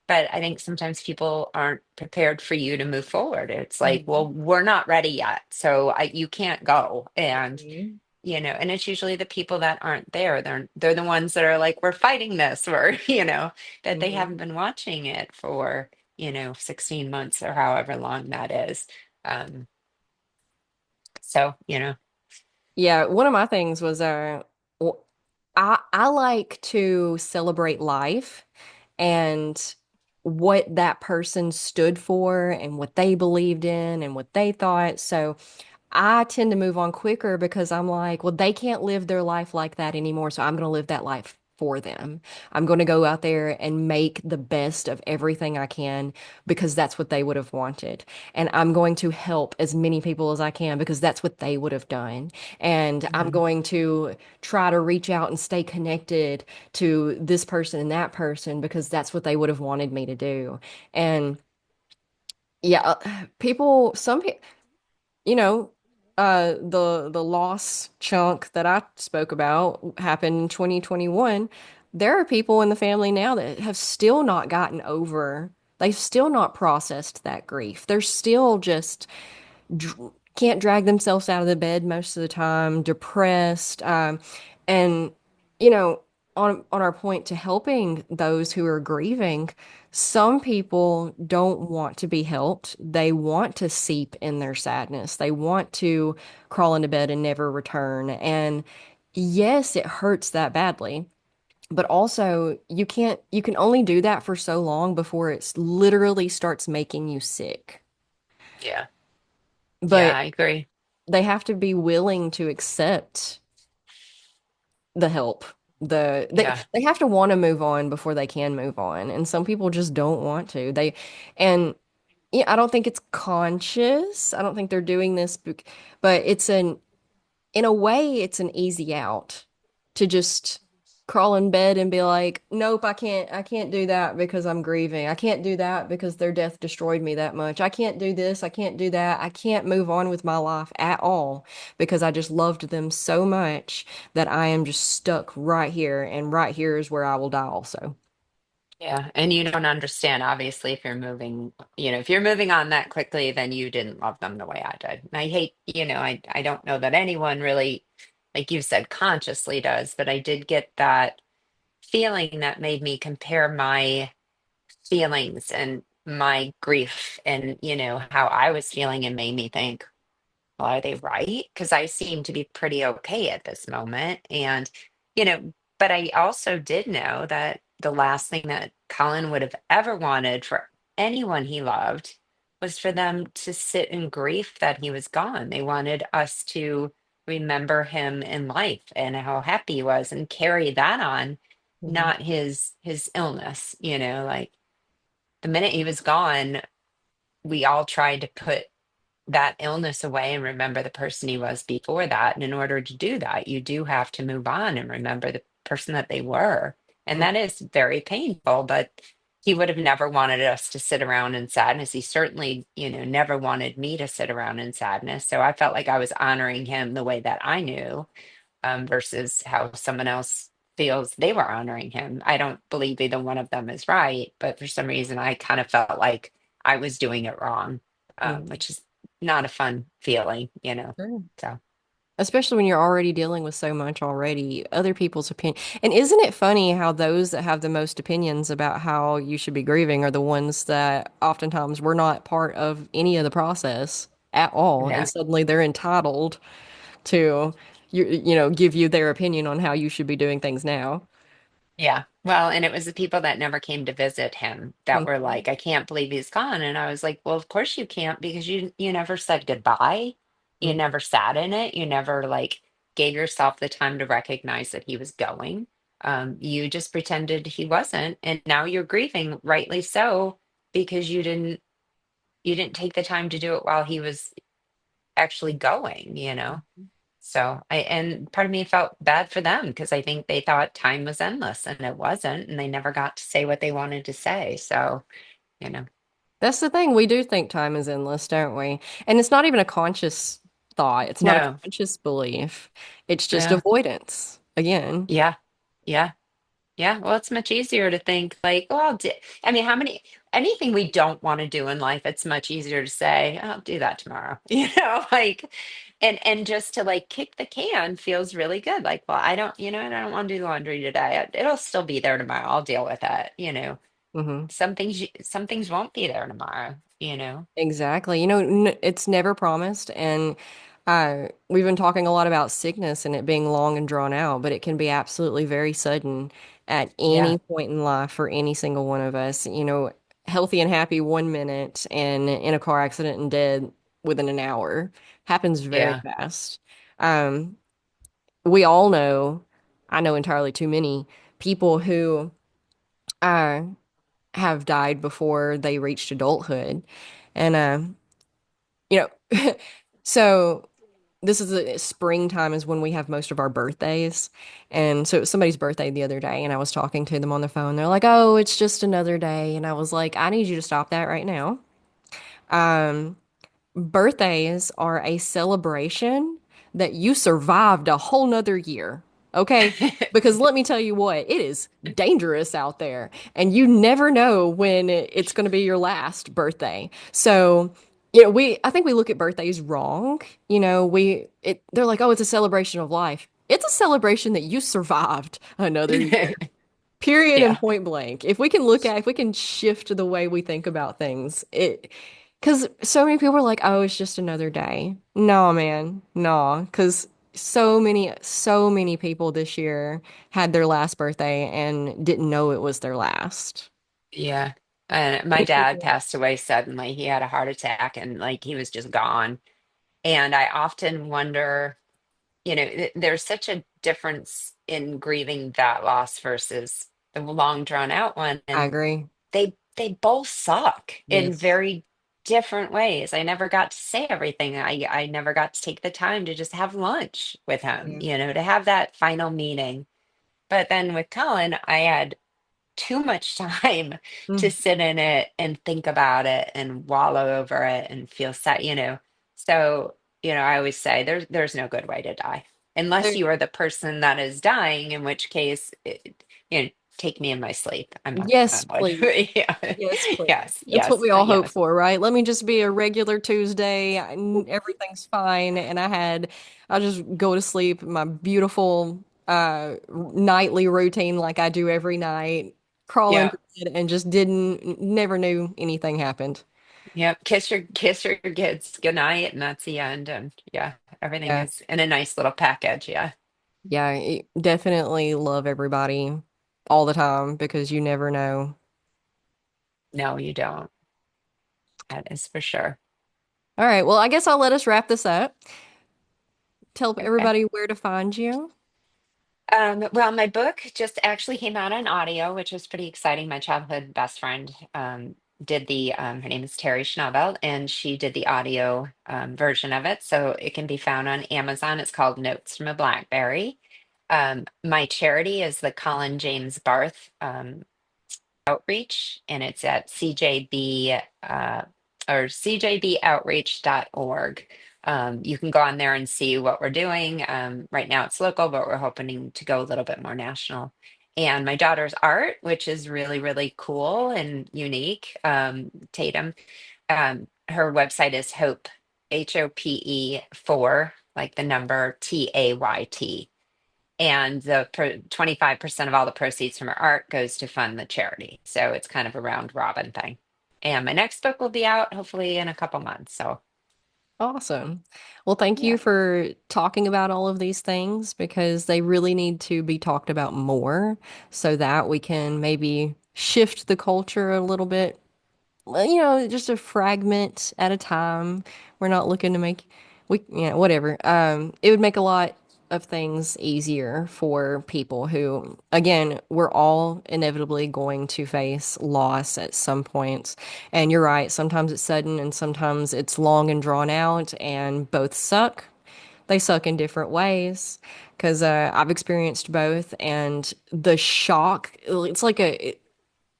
But I think sometimes people aren't prepared for you to move forward. It's like, Hmm. well, we're not ready yet, so you can't go. And Hmm. and it's usually the people that aren't there. They're the ones that are like, we're fighting this, or that they Hmm. haven't been watching it for 16 months or however long that is. Um, so. Yeah, one of my things was w- I like to celebrate life and what that person stood for and what they believed in and what they thought. So I tend to move on quicker because I'm like, well, they can't live their life like that anymore. So I'm going to live that life for them. I'm going to go out there and make the best of everything I can because that's what they would have wanted. And I'm going to help as many people as I can because that's what they would have done. And I'm Mhm. going to try to reach out and stay connected to this person and that person because that's what they would have wanted me to do. And yeah, some people, you know, the loss chunk that I spoke about happened in 2021. There are people in the family now that have still not gotten over, they've still not processed that grief. They're still just can't drag themselves out of the bed most of the time, depressed. And you know, on our point to helping those who are grieving, some people don't want to be helped. They want to seep in their sadness. They want to crawl into bed and never return. And yes, it hurts that badly. But also, you can only do that for so long before it's literally starts making you sick. Yeah. Yeah, But I agree. they have to be willing to accept the help. Yeah. They have to want to move on before they can move on. And some people just don't want to. And yeah, I don't think it's conscious. I don't think they're doing this, but in a way, it's an easy out to just crawl in bed and be like, nope, I can't do that because I'm grieving. I can't do that because their death destroyed me that much. I can't do this. I can't do that. I can't move on with my life at all because I just loved them so much that I am just stuck right here. And right here is where I will die also. Yeah. And you don't understand, obviously, if you're moving on that quickly, then you didn't love them the way I did. And I hate, I don't know that anyone really, like you said, consciously does, but I did get that feeling that made me compare my feelings and my grief and, how I was feeling, and made me think, well, are they right? Because I seem to be pretty okay at this moment. And, but I also did know that the last thing that Colin would have ever wanted for anyone he loved was for them to sit in grief that he was gone. They wanted us to remember him in life and how happy he was and carry that on, Mhm. not his illness, like the minute he was gone, we all tried to put that illness away and remember the person he was before that. And in order to do that, you do have to move on and remember the person that they were. And that is very painful, but he would have never wanted us to sit around in sadness. He certainly, never wanted me to sit around in sadness. So I felt like I was honoring him the way that I knew, versus how someone else feels they were honoring him. I don't believe either one of them is right, but for some reason, I kind of felt like I was doing it wrong, Mhm. which is not a fun feeling. Sure. So, Especially when you're already dealing with so much already, other people's opinion. And isn't it funny how those that have the most opinions about how you should be grieving are the ones that oftentimes were not part of any of the process at all, and yeah. suddenly they're entitled to give you their opinion on how you should be doing things now. Yeah. Well, and it was the people that never came to visit him that were Mhm. like, I can't believe he's gone. And I was like, well, of course you can't, because you never said goodbye. You Mhm. never sat in it. You never like gave yourself the time to recognize that he was going. You just pretended he wasn't, and now you're grieving, rightly so, because you didn't take the time to do it while he was actually going, you know? So and part of me felt bad for them because I think they thought time was endless and it wasn't, and they never got to say what they wanted to say. So, you know, That's the thing. We do think time is endless, don't we? And it's not even a conscious thought. It's not a no, conscious belief. It's just yeah, avoidance. Again. yeah, yeah. Yeah, well, it's much easier to think like, oh, I mean, anything we don't want to do in life, it's much easier to say, I'll do that tomorrow. Like, and just to like kick the can feels really good. Like, well, I don't want to do the laundry today. It'll still be there tomorrow. I'll deal with it. Hmm. Some things won't be there tomorrow. Exactly. You know, n it's never promised. And we've been talking a lot about sickness and it being long and drawn out, but it can be absolutely very sudden at Yeah, any point in life for any single one of us. You know, healthy and happy 1 minute and in a car accident and dead within an hour happens very yeah. fast. Um, we all know, I know entirely too many people who uh, have died before they reached adulthood. And, you know, so this is springtime is when we have most of our birthdays. And so it was somebody's birthday the other day, and I was talking to them on the phone. They're like, oh, it's just another day. And I was like, I need you to stop that right now. Um, Birthdays are a celebration that you survived a whole nother year. Okay? Because let me tell you what, it is dangerous out there, and you never know when it's going to be your last birthday. So, I think we look at birthdays wrong. They're like, "Oh, it's a celebration of life." It's a celebration that you survived another year. Period and Yeah, point blank. If we can shift the way we think about things, because so many people are like, oh, it's just another day. No, man, no, because so many people this year had their last birthday and didn't know it was their last. yeah. And my dad passed away suddenly. He had a heart attack and like he was just gone. And I often wonder, there's such a difference in grieving that loss versus the long drawn out one. I And agree. they both suck in Yes. very different ways. I never got to say everything. I never got to take the time to just have lunch with him, Yeah. to have that final meeting. But then with Colin, I had too much time to Mm. sit in it and think about it and wallow over it and feel sad. So, I always say there's no good way to die unless There- you are the person that is dying, in which case, take me in my sleep. I'm not, Yes, I would. please. Yeah. Yes, please. Yes, That's what yes, we all hope yes. for, right? Let me just be a regular Tuesday and everything's fine. And I'll just go to sleep, my beautiful nightly routine like I do every night, crawl Yeah. into bed and never knew anything happened. Yep. Kiss your kids goodnight, and that's the end. And yeah, everything Yeah. is in a nice little package. Yeah. Yeah, definitely love everybody all the time because you never know. No, you don't. That is for sure. All right, well, I guess I'll let us wrap this up. Tell Okay. everybody where to find you. Well, my book just actually came out on audio, which was pretty exciting. My childhood best friend her name is Terry Schnabel, and she did the audio version of it. So it can be found on Amazon. It's called Notes from a Blackberry. My charity is the Colin James Barth Outreach, and it's at CJB or cjboutreach.org. You can go on there and see what we're doing. Right now it's local, but we're hoping to go a little bit more national. And my daughter's art, which is really, really cool and unique, Tatum, her website is Hope 4, like the number TAYT. And the 25% of all the proceeds from her art goes to fund the charity. So it's kind of a round robin thing. And my next book will be out hopefully in a couple months. So Awesome. Well, thank you yeah, for talking about all of these things because they really need to be talked about more so that we can maybe shift the culture a little bit. Well, just a fragment at a time. We're not looking to make whatever. It would make a lot. of things easier for people who, again, we're all inevitably going to face loss at some point. And you're right, sometimes it's sudden and sometimes it's long and drawn out, and both suck. They suck in different ways because I've experienced both, and the shock, it's like a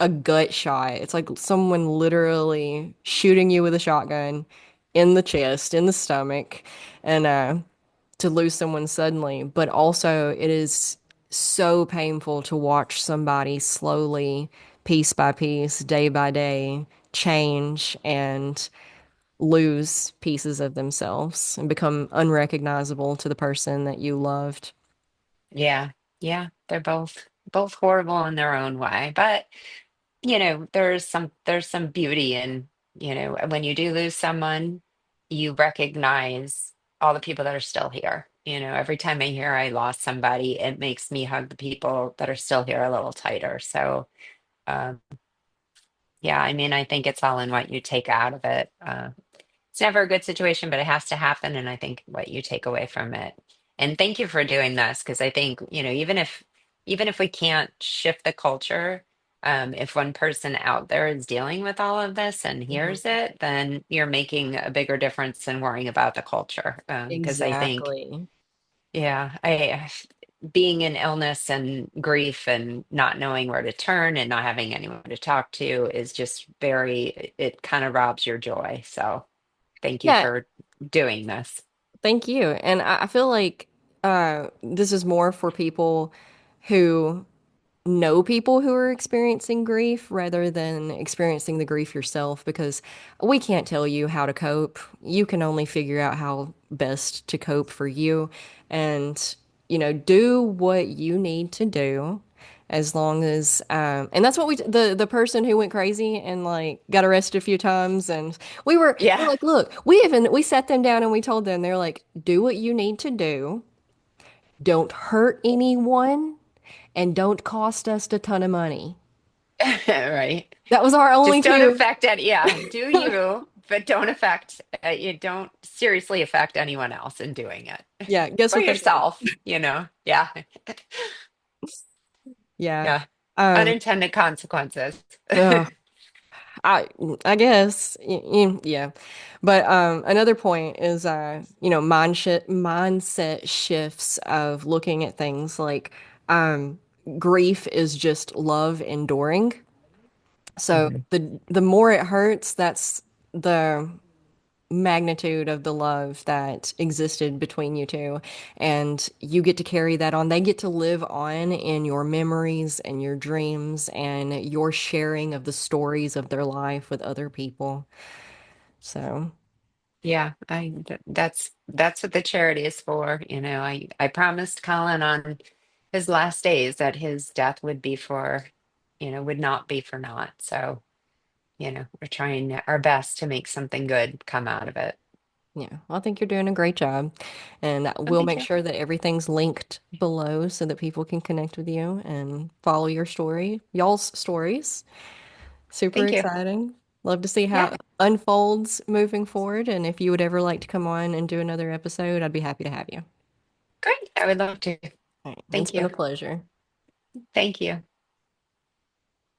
gut shot. It's like someone literally shooting you with a shotgun in the chest, in the stomach, and to lose someone suddenly. But also, it is so painful to watch somebody slowly, piece by piece, day by day, change and lose pieces of themselves and become unrecognizable to the person that you loved. Yeah, yeah, they're both horrible in their own way. But there's some beauty in, when you do lose someone, you recognize all the people that are still here. Every time I hear I lost somebody, it makes me hug the people that are still here a little tighter. So, um, yeah, I mean, I think it's all in what you take out of it. It's never a good situation, but it has to happen. And I think what you take away from it. And thank you for doing this, because I think, even if we can't shift the culture, if one person out there is dealing with all of this and hears Mhm. it, then you're making a bigger difference than worrying about the culture. Because I think, Exactly. yeah, I being in illness and grief and not knowing where to turn and not having anyone to talk to is just it kind of robs your joy. So thank you Yeah, for doing this. thank you. And I feel like this is more for people who know people who are experiencing grief rather than experiencing the grief yourself, because we can't tell you how to cope. You can only figure out how best to cope for you and, do what you need to do as long as and that's what the person who went crazy and like got arrested a few times, and we're Yeah. like, look, we sat them down and we told them, they're like, do what you need to do, don't hurt anyone, and don't cost us a ton of money. Right. That was our only Just don't two. affect it. Yeah. Do you, but you don't seriously affect anyone else in doing it. Yeah, guess Or what they did? yourself. Yeah. Yeah. Yeah. Um, Unintended consequences. ugh, I I guess yeah. But another point is mindset shifts of looking at things like um grief is just love enduring. So Mhm. the more it hurts, that's the magnitude of the love that existed between you two. And you get to carry that on. They get to live on in your memories and your dreams and your sharing of the stories of their life with other people. So, Yeah, that's what the charity is for. I promised Colin on his last days that his death would not be for naught. So, we're trying our best to make something good come out of it. yeah, well, I think you're doing a great job. And Oh, we'll thank make you. sure that everything's linked below so that people can connect with you and follow your story, y'all's stories. Super Thank you. exciting. Love to see how Yeah, it unfolds moving forward. And if you would ever like to come on and do another episode, I'd be happy to have you. great. I would love to. All right. It's Thank been you. a pleasure. Thank you.